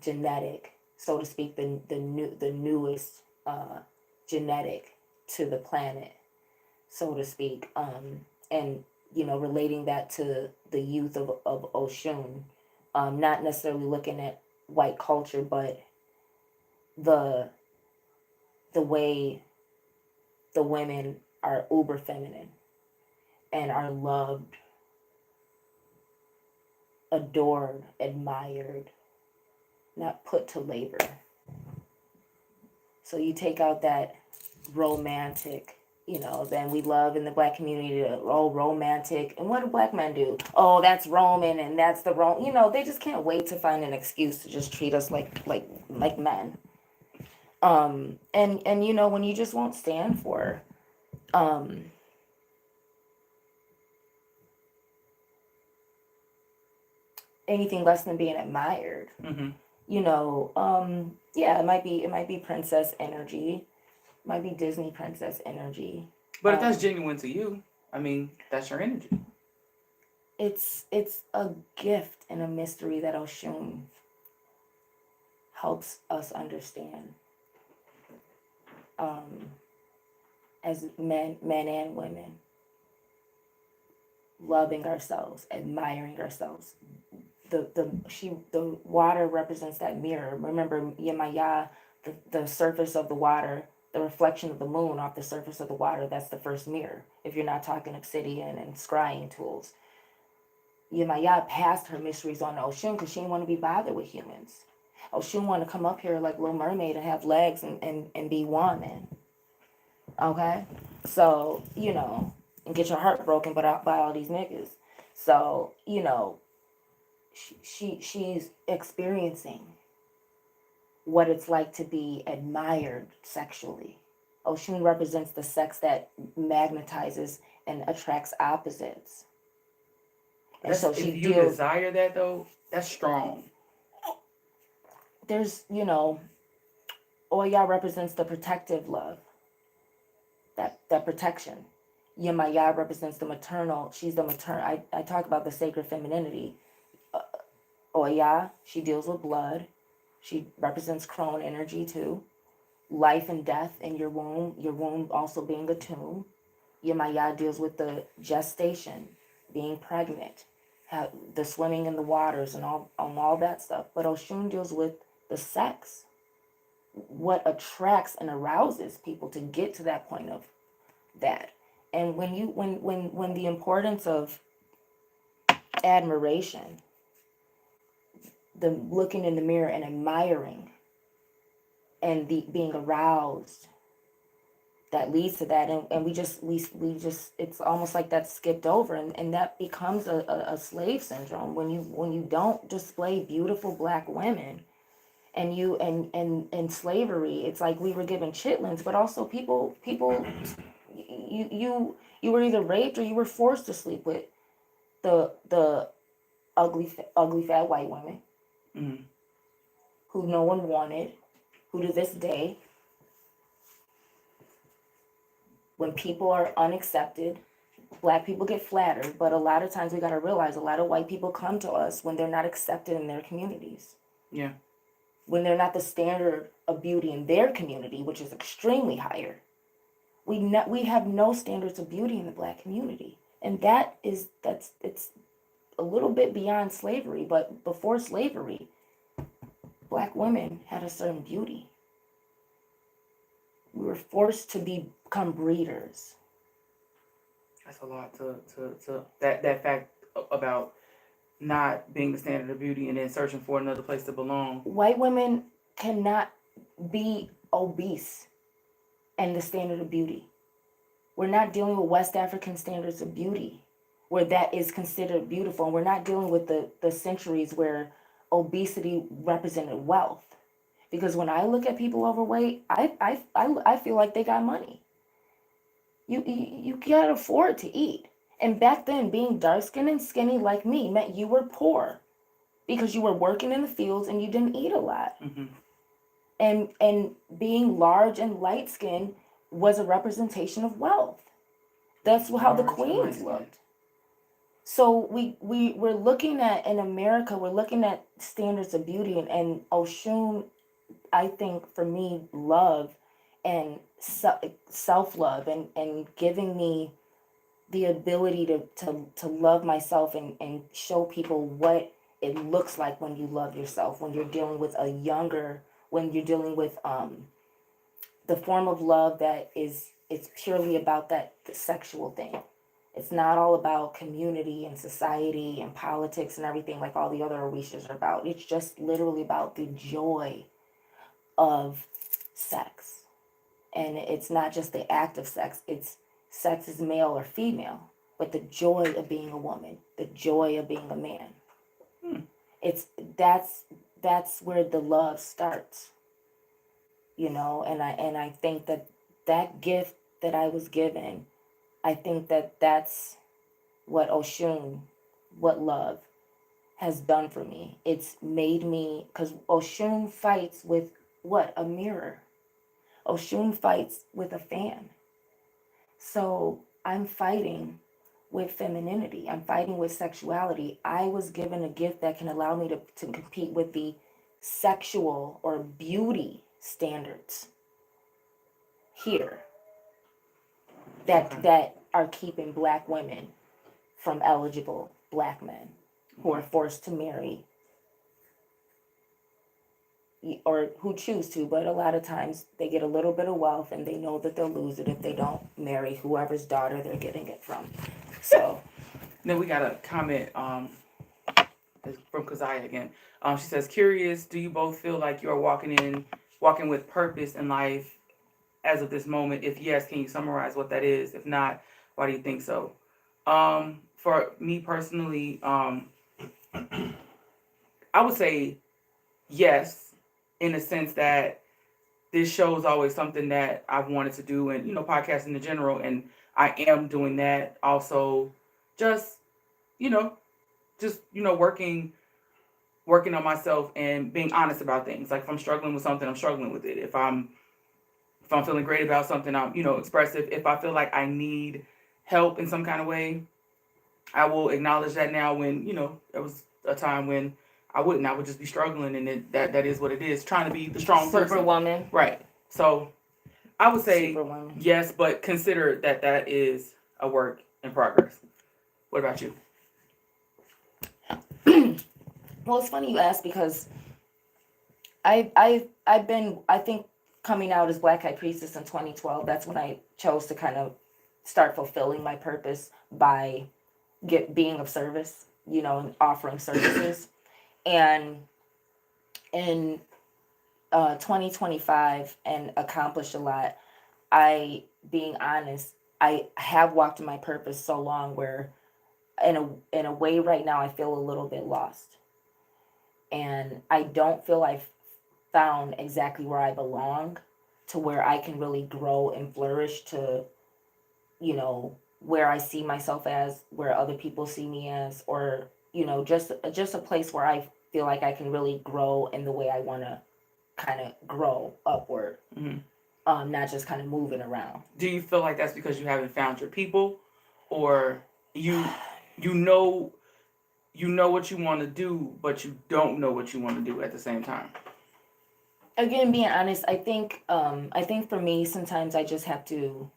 genetic, so to speak, the newest genetic to the planet, so to speak, and relating that to the youth of Oshun, not necessarily looking at white culture, but the way the women are uber feminine, and are loved, adored, admired, not put to labor. So you take out that romantic, then we love in the Black community, romantic. And what do Black men do? Oh, that's Roman and that's the Rome. They just can't wait to find an excuse to just treat us like men. And when you just won't stand for anything less than being admired. Mm-hmm. Yeah, it might be princess energy, might be Disney princess energy. But if that's genuine to you, I mean, that's your energy. It's a gift and a mystery that Oshun helps us understand. As men and women, loving ourselves, admiring ourselves. The water represents that mirror. Remember, Yemaya, the surface of the water, the reflection of the moon off the surface of the water, that's the first mirror. If you're not talking obsidian and scrying tools. Yemaya passed her mysteries on to Oshun because she didn't want to be bothered with humans. Oshun wanted to come up here like Little Mermaid and have legs and be woman. Okay? So, and get your heart broken by all these niggas. So, she's experiencing what it's like to be admired sexually. Oshun represents the sex that magnetizes and attracts opposites. And so if you desire that though, that's strong. There's, Oya represents the protective love. That protection. Yemaya represents the maternal. She's the maternal. I talk about the sacred femininity. Oya, she deals with blood. She represents crone energy too. Life and death in your womb also being a tomb. Yemaya deals with the gestation, being pregnant, the swimming in the waters and all that stuff. But Oshun deals with the sex, what attracts and arouses people to get to that point of that. And when the importance of admiration, the looking in the mirror and admiring and the being aroused, that leads to that, and we just it's almost like that's skipped over, and that becomes a slave syndrome when you don't display beautiful Black women, and you and slavery. It's like we were given chitlins, but also people you were either raped or you were forced to sleep with the ugly fat white women. Mm-hmm. Who no one wanted, who to this day, when people are unaccepted, Black people get flattered, but a lot of times we got to realize a lot of white people come to us when they're not accepted in their communities. Yeah. When they're not the standard of beauty in their community, which is extremely higher. We have no standards of beauty in the Black community. And it's a little bit beyond slavery, but before slavery, Black women had a certain beauty. We were forced to become breeders. That's a lot to that fact about not being the standard of beauty and then searching for another place to belong. White women cannot be obese and the standard of beauty. We're not dealing with West African standards of beauty where that is considered beautiful. And we're not dealing with the centuries where obesity represented wealth. Because when I look at people overweight, I feel like they got money. You can't afford to eat. And back then, being dark-skinned and skinny like me meant you were poor because you were working in the fields and you didn't eat a lot. Mm-hmm. And being large and light-skinned was a representation of wealth. That's how the queens looked. So we're looking at, in America, we're looking at standards of beauty, and Oshun, I think for me, love and self-love and giving me the ability to love myself and show people what it looks like when you love yourself, when you're dealing with when you're dealing with the form of love that it's purely about the sexual thing. It's not all about community and society and politics and everything like all the other Orishas are about. It's just literally about the joy of sex. And it's not just the act of sex. It's sex is male or female, but the joy of being a woman, the joy of being a man. It's that's where the love starts. And I think that gift that I was given, I think that's what Oshun, what love has done for me. It's made me, because Oshun fights with what? A mirror. Oshun fights with a fan. So I'm fighting with femininity. I'm fighting with sexuality. I was given a gift that can allow me to compete with the sexual or beauty standards here that are keeping Black women from eligible Black men who are forced to marry or who choose to, but a lot of times they get a little bit of wealth and they know that they'll lose it if they don't marry whoever's daughter they're getting it from. So Then we got a comment from Kazaya again. She says, curious, do you both feel like you're walking with purpose in life as of this moment? If yes, can you summarize what that is? If not, why do you think so? For me personally, I would say yes, in the sense that this show is always something that I've wanted to do, and podcasting in general, and I am doing that. Also, just working on myself and being honest about things. Like if I'm struggling with something, I'm struggling with it. If I'm feeling great about something, I'm expressive. If I feel like I need help in some kind of way, I will acknowledge that now. When there was a time when I wouldn't. I would just be struggling, and that is what it is. Trying to be the strong person. Superwoman. Right. So I would say Superwoman. yes, but consider that is a work in progress. What about you? Well, it's funny you ask because I've been, I think, coming out as BlackHighPriestess in 2012. That's when I chose to kind of start fulfilling my purpose by being of service, and offering services. And in 2025 and accomplished a lot. Being honest, I have walked in my purpose so long where in a way right now I feel a little bit lost. And I don't feel I've found exactly where I belong to where I can really grow and flourish to, where I see myself as, where other people see me as, or, just a place where I feel like I can really grow in the way I want to kind of grow upward. Mm-hmm. Not just kind of moving around. Do you feel like that's because you haven't found your people, or you know what you want to do, but you don't know what you want to do at the same time? Again, being honest, I think for me, sometimes I just have to,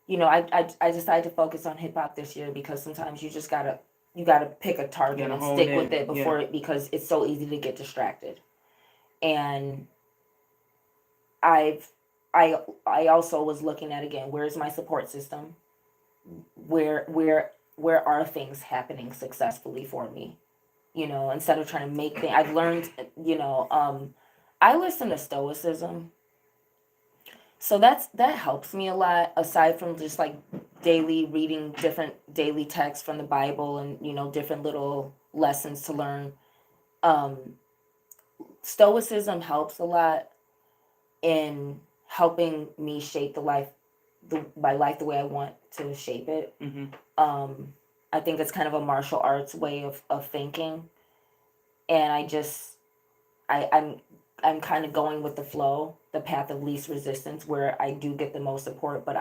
I decided to focus on hip hop this year because sometimes you just gotta pick a target and stick with it before because it's so easy to get distracted. And I also was looking at, again, where's my support system? Where are things happening successfully for me? Instead of trying to make things, I've learned, I listen to Stoicism. So that helps me a lot, aside from just like daily reading different daily texts from the Bible and, different little lessons to learn. Stoicism helps a lot in helping me shape my life the way I want to shape it. Mm-hmm. I think it's kind of a martial arts way of thinking, and I'm kind of going with the flow, the path of least resistance, where I do get the most support. But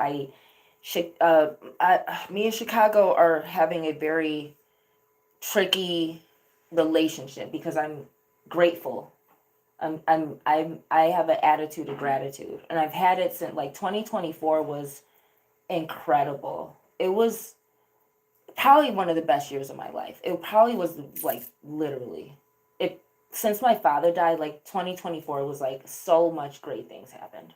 me and Chicago are having a very tricky relationship because I'm grateful. I have an attitude of gratitude, and I've had it since 2024 was incredible. It was probably one of the best years of my life. It probably was literally it since my father died. 2024 was so much great things happened.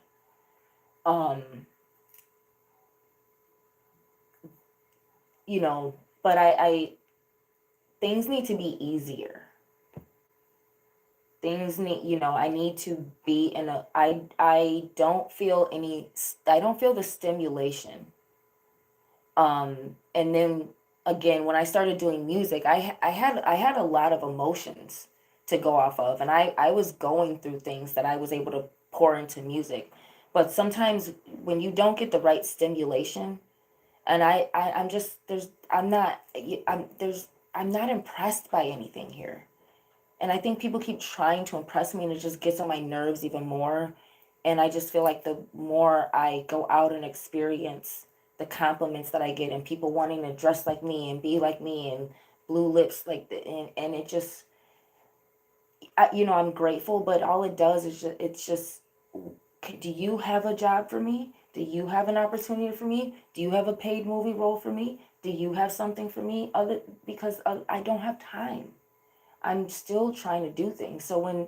you know, but I things need to be easier. Things need, you know, I need to be in a, I don't feel I don't feel the stimulation. And then again, when I started doing music, I had a lot of emotions to go off of, and I was going through things that I was able to pour into music. But sometimes when you don't get the right stimulation, and I'm just, I'm not impressed by anything here. And I think people keep trying to impress me, and it just gets on my nerves even more. And I just feel like the more I go out and experience the compliments that I get, and people wanting to dress like me and be like me and blue lips like and it just, you know, I'm grateful, but all it does is just, it's just, do you have a job for me? Do you have an opportunity for me? Do you have a paid movie role for me? Do you have something for me? Because I don't have time. I'm still trying to do things. So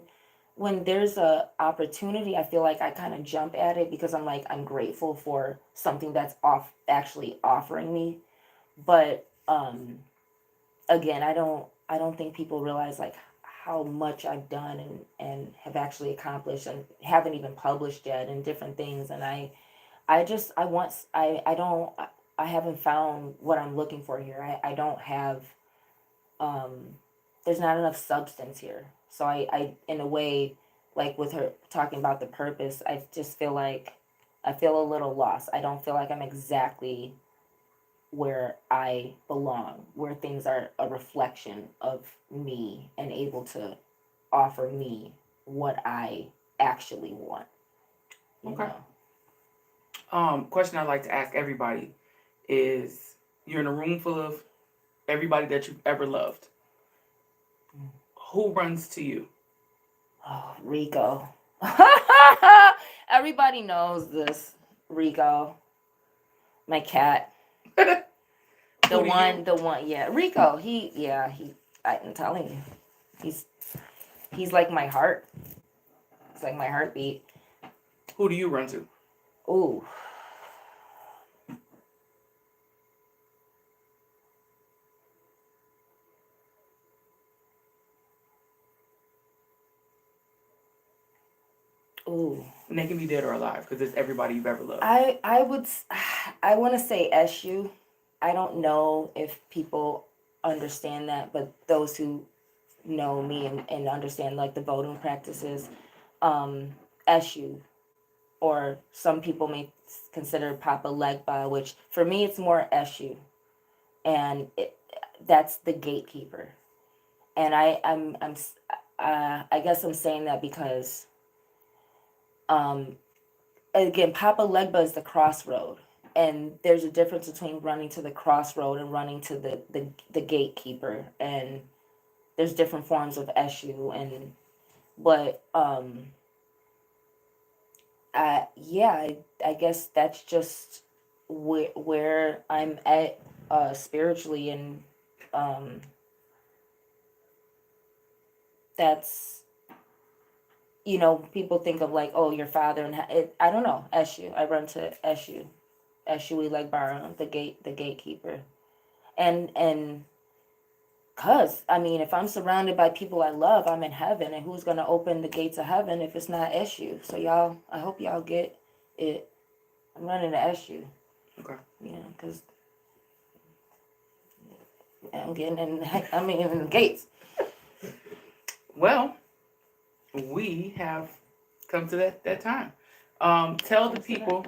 when there's a opportunity, I feel like I kind of jump at it because I'm like, I'm grateful for something that's actually offering me. But again, I don't think people realize like how much I've done and have actually accomplished and haven't even published yet and different things. And I haven't found what I'm looking for here. I don't have, there's not enough substance here. So I in a way, like with her talking about the purpose, I just feel like I feel a little lost. I don't feel like I'm exactly where I belong, where things are a reflection of me and able to offer me what I actually want. Okay. Know? Question I'd like to ask everybody is: you're in a room full of everybody that you've ever loved. Who runs to you? Oh, Rico. Everybody knows this. Rico. My cat. The one, yeah. Rico, I'm telling you. He's like my heart. It's like my heartbeat. Who do you run to? Ooh. Ooh. And they can be dead or alive because it's everybody you've ever loved. I want to say SU. I don't know if people understand that, but those who know me and understand like the voting practices, SU, or some people may consider Papa Legba, which for me it's more SU, and that's the gatekeeper. And I guess I'm saying that because again, Papa Legba is the crossroad, and there's a difference between running to the crossroad and running to the gatekeeper, and there's different forms of SU, but I guess that's just where I'm at spiritually, and that's, you know, people think of like, oh, your father, and I don't know, SU. I run to SU, Eshui Legbara, the gatekeeper, and cause I mean, if I'm surrounded by people I love, I'm in heaven, and who's gonna open the gates of heaven if it's not SU? So y'all, I hope y'all get it. I'm running to SU. Okay. You know, cause I'm getting in. I'm in the gates. Well, we have come to that time. Tell the people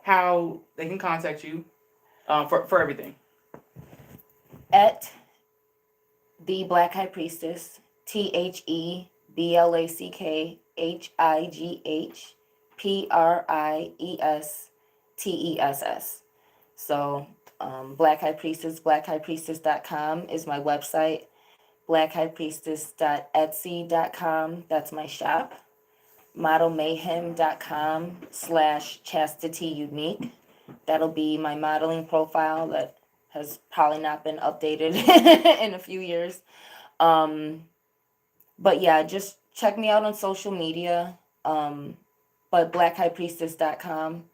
how they can contact you for everything. At the Black High Priestess, TheBlackHighPriestess. So Black High Priestess, BlackHighPriestess.com is my website. BlackHighPriestess.etsy.com, that's my shop. ModelMayhem.com/ChastityUnique. That'll be my modeling profile that has probably not been updated in a few years. But yeah, just check me out on social media. But BlackHighPriestess.com.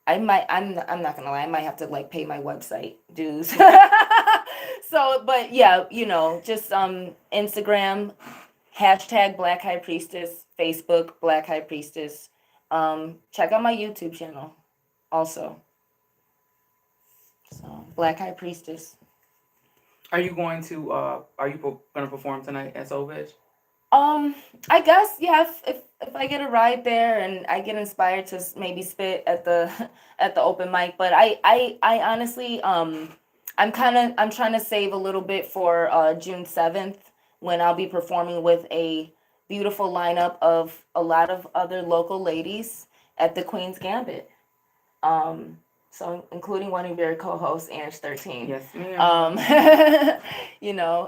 I'm not gonna lie, I might have to like pay my website dues. So, but yeah, just Instagram, hashtag BlackHighPriestess, Facebook, BlackHighPriestess. Check out my YouTube channel also. So BlackHighPriestess. Are you going to perform tonight at Soul Veg? I guess, yeah, if I get a ride there and I get inspired to maybe spit at the at the open mic, but I honestly I'm trying to save a little bit for June 7th when I'll be performing with a beautiful lineup of a lot of other local ladies at the Queen's Gambit. So including one of your co-hosts, Ange 13. Yes, ma'am.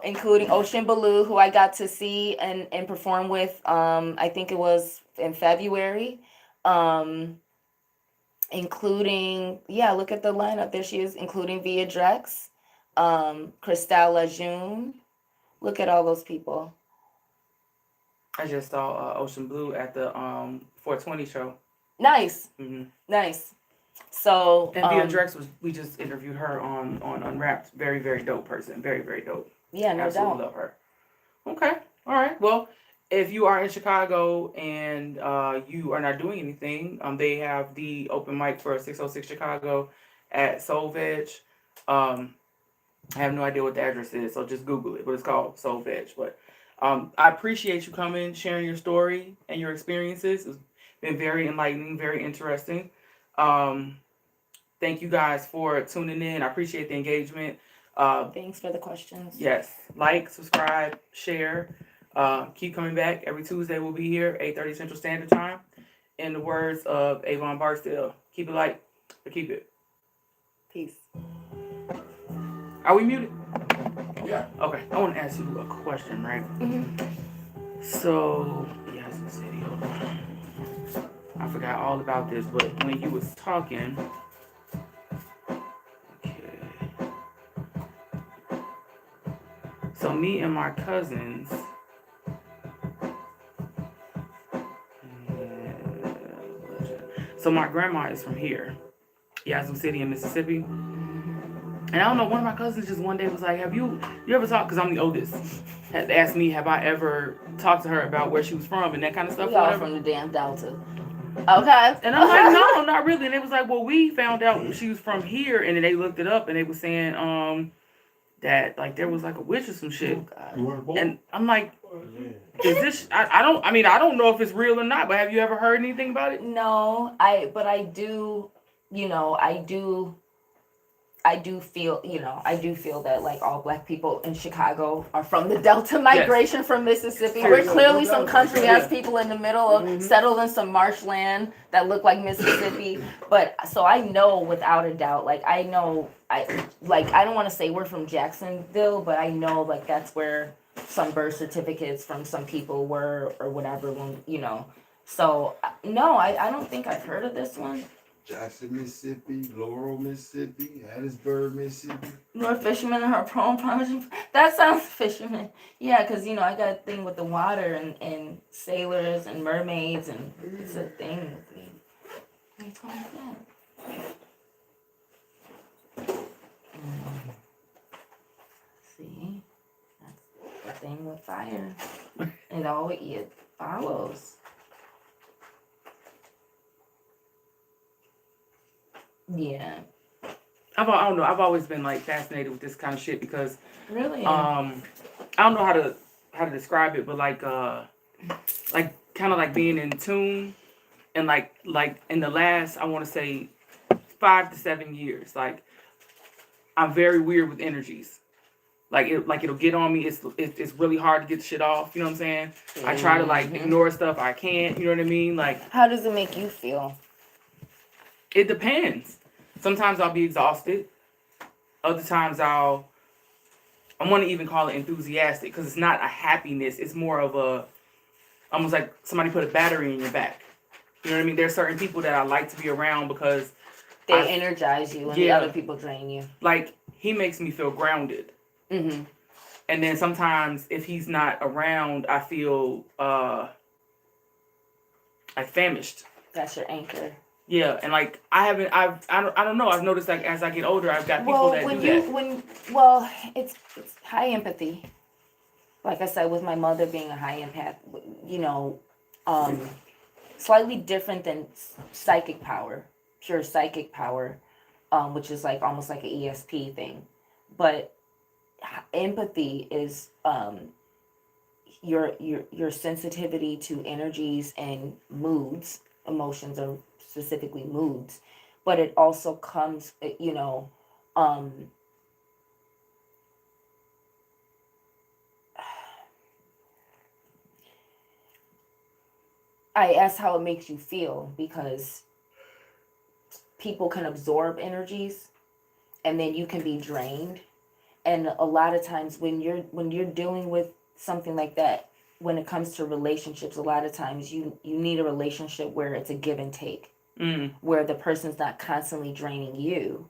Including Ocean Baloo, who I got to see and perform with. I think it was in February. Including, look at the lineup. There she is, including Via Drex, Cristal Lejeune. Look at all those people. I just saw Ocean Blue at the 420 show. Nice. Mm-hmm. Nice. So and Via Drex we just interviewed her on Unwrapped. Very, very dope person. Very, very dope. Yeah, no Absolutely doubt. love her. Okay. All right. Well, if you are in Chicago and you are not doing anything, they have the open mic for 606 Chicago at Soul Veg. I have no idea what the address is, so just Google it. But it's called Soul Veg. But I appreciate you coming, sharing your story and your experiences. It's been very enlightening, very interesting. Thank you guys for tuning in. I appreciate the engagement. Thanks for the questions. Yes. Like, subscribe, share. Keep coming back. Every Tuesday we'll be here, 8:30 Central Standard Time. In the words of Avon Barksdale, keep it light, but keep it. Peace. Are we muted? Yeah. Okay. I want to ask you a question, right? Mm-hmm. So, yes, the city. Hold on. I forgot all about this, but when you was talking, okay. So me and my cousins, so my grandma is from here, Yazoo City in Mississippi. And I don't know, one of my cousins just one day was like, have you ever talked, because I'm the oldest, had asked me, have I ever talked to her about where she was from and that kind of stuff. We all from the damn Delta. Okay. And I'm like, no, not really. And they was like, well, we found out she was from here, and then they looked it up and they was saying that like there was like a witch or some shit. Oh, and I'm like, is this I don't know if it's real or not, but have you ever heard anything about it? No, I do feel that like all black people in Chicago are from the Delta migration from Mississippi. We're clearly some country ass people in the middle of settled in some marshland that look like Mississippi. But so I know without a doubt, like I don't want to say we're from Jacksonville, but I know like that's where some birth certificates from some people were or whatever when, So no, I don't think I've heard of this one. Jackson, Mississippi, Laurel, Mississippi, Hattiesburg, Mississippi. North Fisherman and her promise. That sounds fisherman. Yeah, because, I got a thing with the water and sailors and mermaids, and it's a thing with me. What are you talking about? See? That's the thing with fire. It follows. Yeah. I don't know. I've always been like fascinated with this kind of shit because Really? I don't know how to describe it, but like kind of like being in tune, and like in the last, I want to say 5 to 7 years, like I'm very weird with energies. It'll get on me. It's really hard to get the shit off. You know what I'm saying? I try to like ignore stuff. I can't. You know what I mean? Like, how does it make you feel? It depends. Sometimes I'll be exhausted. Other times I want to even call it enthusiastic because it's not a happiness. It's more of a, almost like somebody put a battery in your back. You know what I mean? There's certain people that I like to be around because they energize you and the other people drain you. Like, he makes me feel grounded. Mm-hmm. And then sometimes if he's not around, I feel like famished. That's your anchor. Yeah, and like I don't know. I've noticed like as I get older, I've got people that do that. It's high empathy. Like I said, with my mother being a high empath, you know, slightly different than psychic power, pure psychic power, which is like almost like an ESP thing. But empathy is your sensitivity to energies and moods, emotions, or specifically moods. But it also comes, you know, I asked how it makes you feel because people can absorb energies and then you can be drained. And a lot of times when you're dealing with something like that, when it comes to relationships, a lot of times you need a relationship where it's a give and take, where the person's not constantly draining you,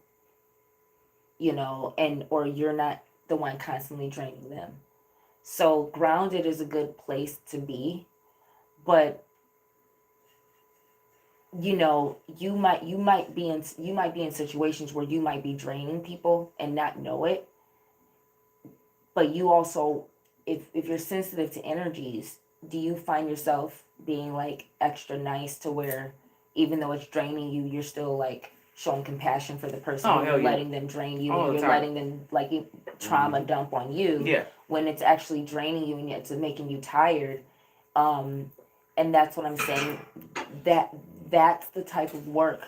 you know, and or you're not the one constantly draining them. So grounded is a good place to be, but you know, you might be in situations where you might be draining people and not know it. But you also, if you're sensitive to energies, do you find yourself being like extra nice to where even though it's draining you, you're still like showing compassion for the person, you're letting them drain you, and you're letting them like trauma dump on you when it's actually draining you and it's making you tired. And that's what I'm saying. That's the type of work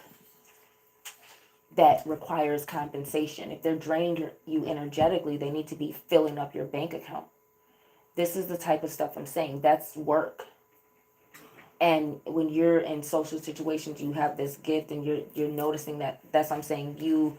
that requires compensation. If they're draining you energetically, they need to be filling up your bank account. This is the type of stuff I'm saying. That's work. And when you're in social situations, you have this gift, and you're noticing that. That's what I'm saying. You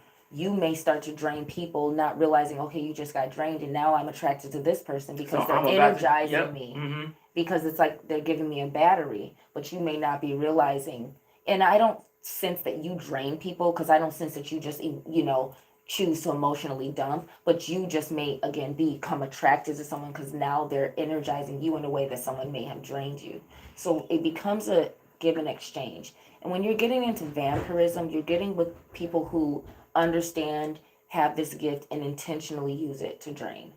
may start to drain people, not realizing, okay, you just got drained, and now I'm attracted to this person because they're energizing me. Mm-hmm. Because it's like they're giving me a battery, but you may not be realizing. And I don't sense that you drain people, because I don't sense that you just, you know, choose to emotionally dump, but you just may again become attracted to someone because now they're energizing you in a way that someone may have drained you. So it becomes a give and exchange. And when you're getting into vampirism, you're getting with people who understand, have this gift, and intentionally use it to drain.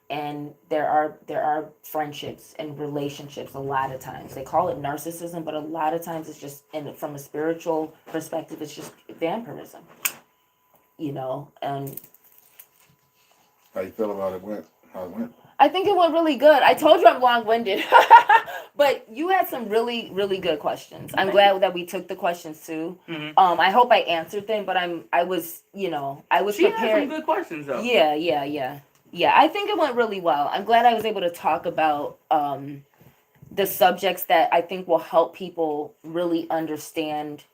And there are friendships and relationships. A lot of times they call it narcissism, but a lot of times it's just, and from a spiritual perspective, it's just vampirism, you know. And how you feel about how it went? I think it went really good. I told you I'm long-winded, but you had some really, really good questions. I'm glad that we took the questions too. Mm-hmm. I hope I answered them, but I was prepared. She had some good questions though. Yeah, I think it went really well. I'm glad I was able to talk about the subjects that I think will help people really understand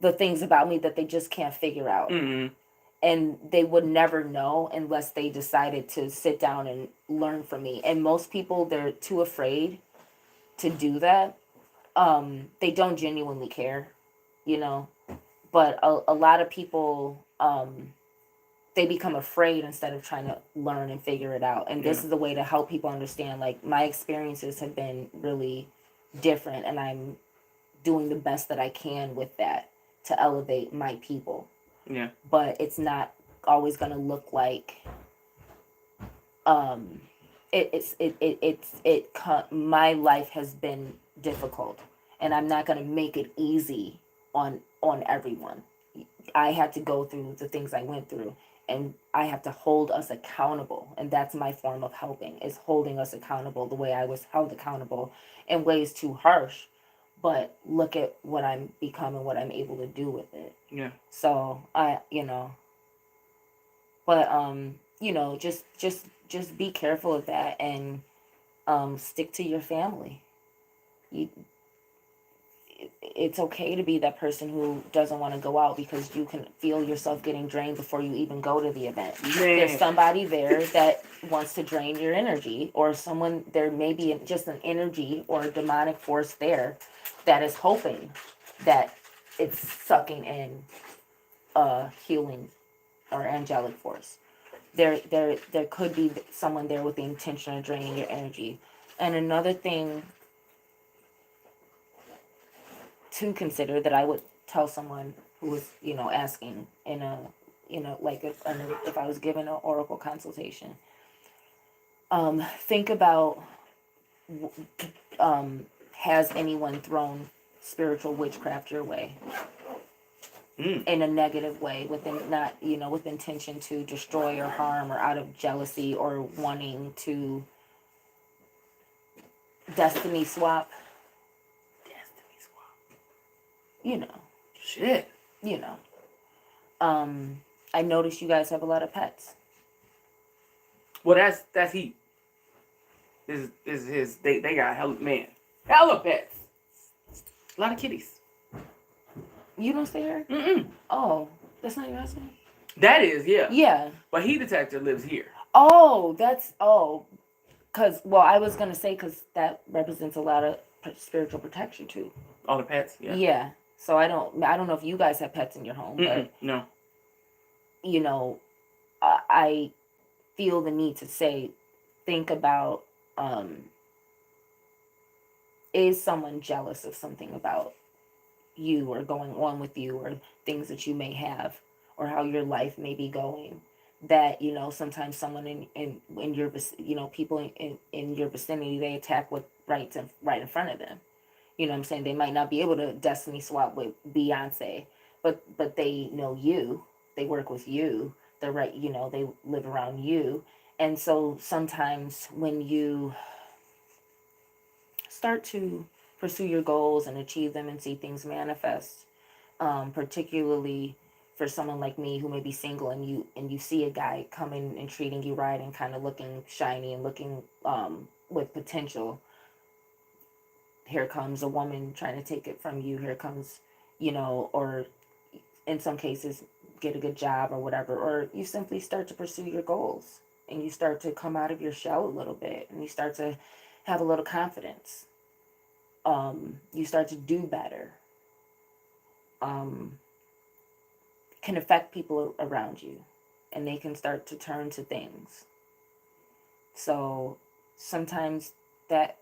the things about me that they just can't figure out. Mm-hmm. And they would never know unless they decided to sit down and learn from me. And most people, they're too afraid to do that. They don't genuinely care, you know. But a lot of people, they become afraid instead of trying to learn and figure it out. And this is the way to help people understand, like, my experiences have been really different, and I'm doing the best that I can with that to elevate my people. Yeah. But it's not always going to look like my life has been difficult, and I'm not going to make it easy on everyone. I had to go through the things I went through, and I have to hold us accountable. And that's my form of helping, is holding us accountable the way I was held accountable in ways too harsh. But look at what I'm becoming, what I'm able to do with it. Yeah. So just be careful of that, and stick to your family. It's okay to be that person who doesn't want to go out because you can feel yourself getting drained before you even go to the event. Man. There's somebody there that wants to drain your energy, or there may be just an energy or a demonic force there that is hoping that it's sucking in healing or angelic force. There could be someone there with the intention of draining your energy. And another thing to consider that I would tell someone who was, asking in a, like if I was given an oracle consultation. Think about, has anyone thrown spiritual witchcraft your way in a negative way, with intention to destroy or harm, or out of jealousy, or wanting to destiny swap? Shit. I noticed you guys have a lot of pets. Well, that's he. This is his. They got hella pets. A lot of kitties. You don't stay here? Mm-mm. Oh, that's not your husband? That is, yeah. Yeah. But he detector lives here. Oh, because I was gonna say, because that represents a lot of spiritual protection too. All the pets, yeah. Yeah. So I don't know if you guys have pets in your home, but no. I feel the need to say, think about, is someone jealous of something about you, or going on with you, or things that you may have, or how your life may be going, that sometimes someone in your people in your vicinity, they attack what right in front of them. You know what I'm saying? They might not be able to destiny swap with Beyonce, but they know you, they work with you, they're right, they live around you. And so sometimes when you start to pursue your goals and achieve them and see things manifest, particularly for someone like me who may be single, and you see a guy coming and treating you right and kind of looking shiny and looking with potential, here comes a woman trying to take it from you. Here comes, or in some cases, get a good job or whatever, or you simply start to pursue your goals and you start to come out of your shell a little bit, and you start to have a little confidence. You start to do better. Can affect people around you, and they can start to turn to things. So sometimes that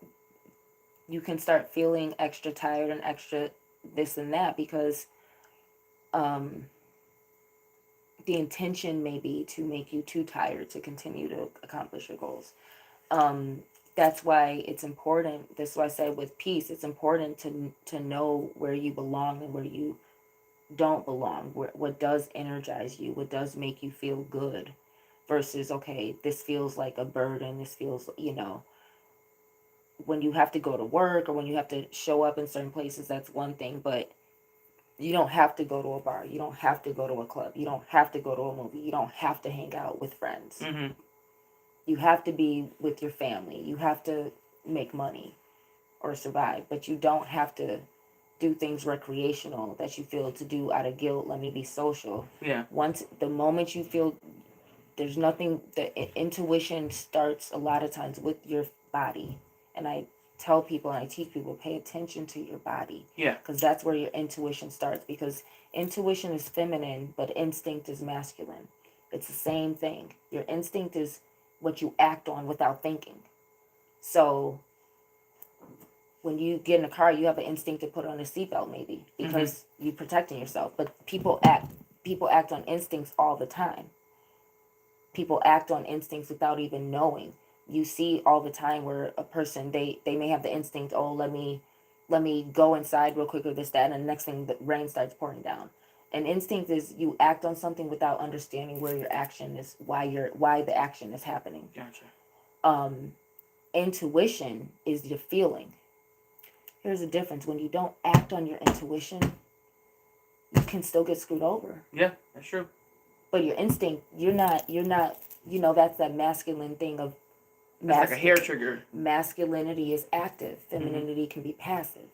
you can start feeling extra tired and extra this and that, because the intention may be to make you too tired to continue to accomplish your goals. That's why it's important. That's why I said with peace, it's important to know where you belong and where you don't belong. What does energize you? What does make you feel good? Versus, okay, this feels like a burden. This feels, when you have to go to work or when you have to show up in certain places, that's one thing. But you don't have to go to a bar. You don't have to go to a club. You don't have to go to a movie. You don't have to hang out with friends. Mm-hmm. You have to be with your family. You have to make money or survive. But you don't have to do things recreational that you feel to do out of guilt. Let me be social. Yeah. The moment you feel there's nothing, the intuition starts a lot of times with your body. And I tell people and I teach people, pay attention to your body. Yeah. Because that's where your intuition starts. Because intuition is feminine, but instinct is masculine. It's the same thing. Your instinct is what you act on without thinking. So when you get in a car, you have an instinct to put on a seatbelt, maybe, because you're protecting yourself. But people act on instincts all the time. People act on instincts without even knowing. You see all the time where a person, they may have the instinct, oh, let me go inside real quick or this, that, and the next thing the rain starts pouring down. An instinct is you act on something without understanding where your action is, why the action is happening. Gotcha. Intuition is your feeling. Here's the difference. When you don't act on your intuition, you can still get screwed over. Yeah, that's true. But your instinct, you're not, that's that masculine thing of That's like a hair trigger. Masculinity is active. Femininity can be passive.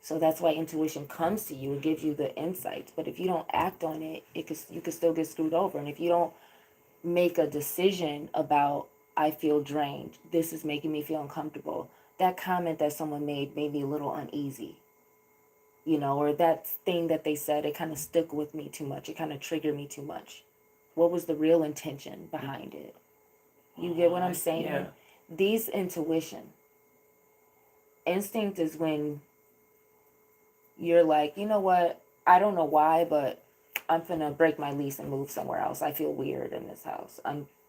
So that's why intuition comes to you. It gives you the insights. But if you don't act on it, you could still get screwed over. And if you don't make a decision about, I feel drained, this is making me feel uncomfortable, that comment that someone made me a little uneasy, or that thing that they said, it kind of stuck with me too much. It kind of triggered me too much. What was the real intention behind it? You get what I'm saying? Yeah. These intuition. Instinct is when you're like, you know what? I don't know why, but I'm finna break my lease and move somewhere else. I feel weird in this house.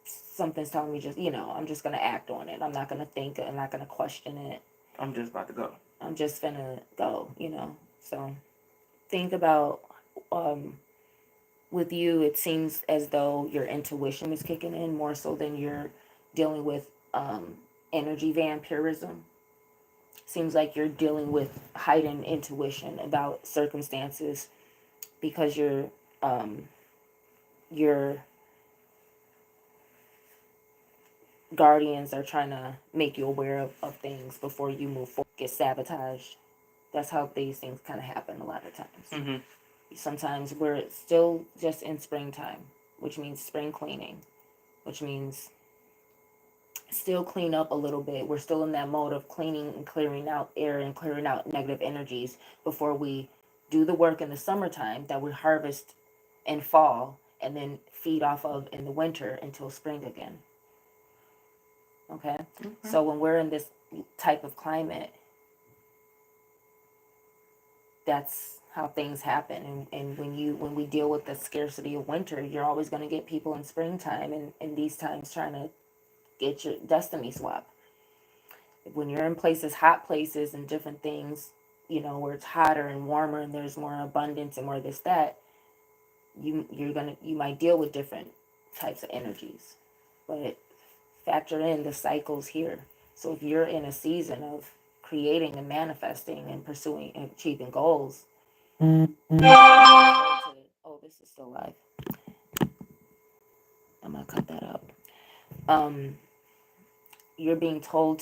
Something's telling me just, I'm just gonna act on it. I'm not gonna think. I'm not gonna question it. I'm just about to go. I'm just finna go. So think about, with you, it seems as though your intuition is kicking in more so than you're dealing with energy vampirism. Seems like you're dealing with heightened intuition about circumstances because your guardians are trying to make you aware of things before you move forward, get sabotaged. That's how these things kind of happen a lot of times. Mm-hmm. Sometimes we're still just in springtime, which means spring cleaning, which means still clean up a little bit. We're still in that mode of cleaning and clearing out air and clearing out negative energies before we do the work in the summertime that we harvest in fall and then feed off of in the winter until spring again. Okay? So when we're in this type of climate, that's how things happen. And when we deal with the scarcity of winter, you're always going to get people in springtime and these times trying to get your destiny swap. When you're in places, hot places and different things, where it's hotter and warmer and there's more abundance and more this, that, you might deal with different types of energies. But factor in the cycles here. So if you're in a season of creating and manifesting and pursuing and achieving goals, oh, this is still live. I'm gonna cut that up. You're being told to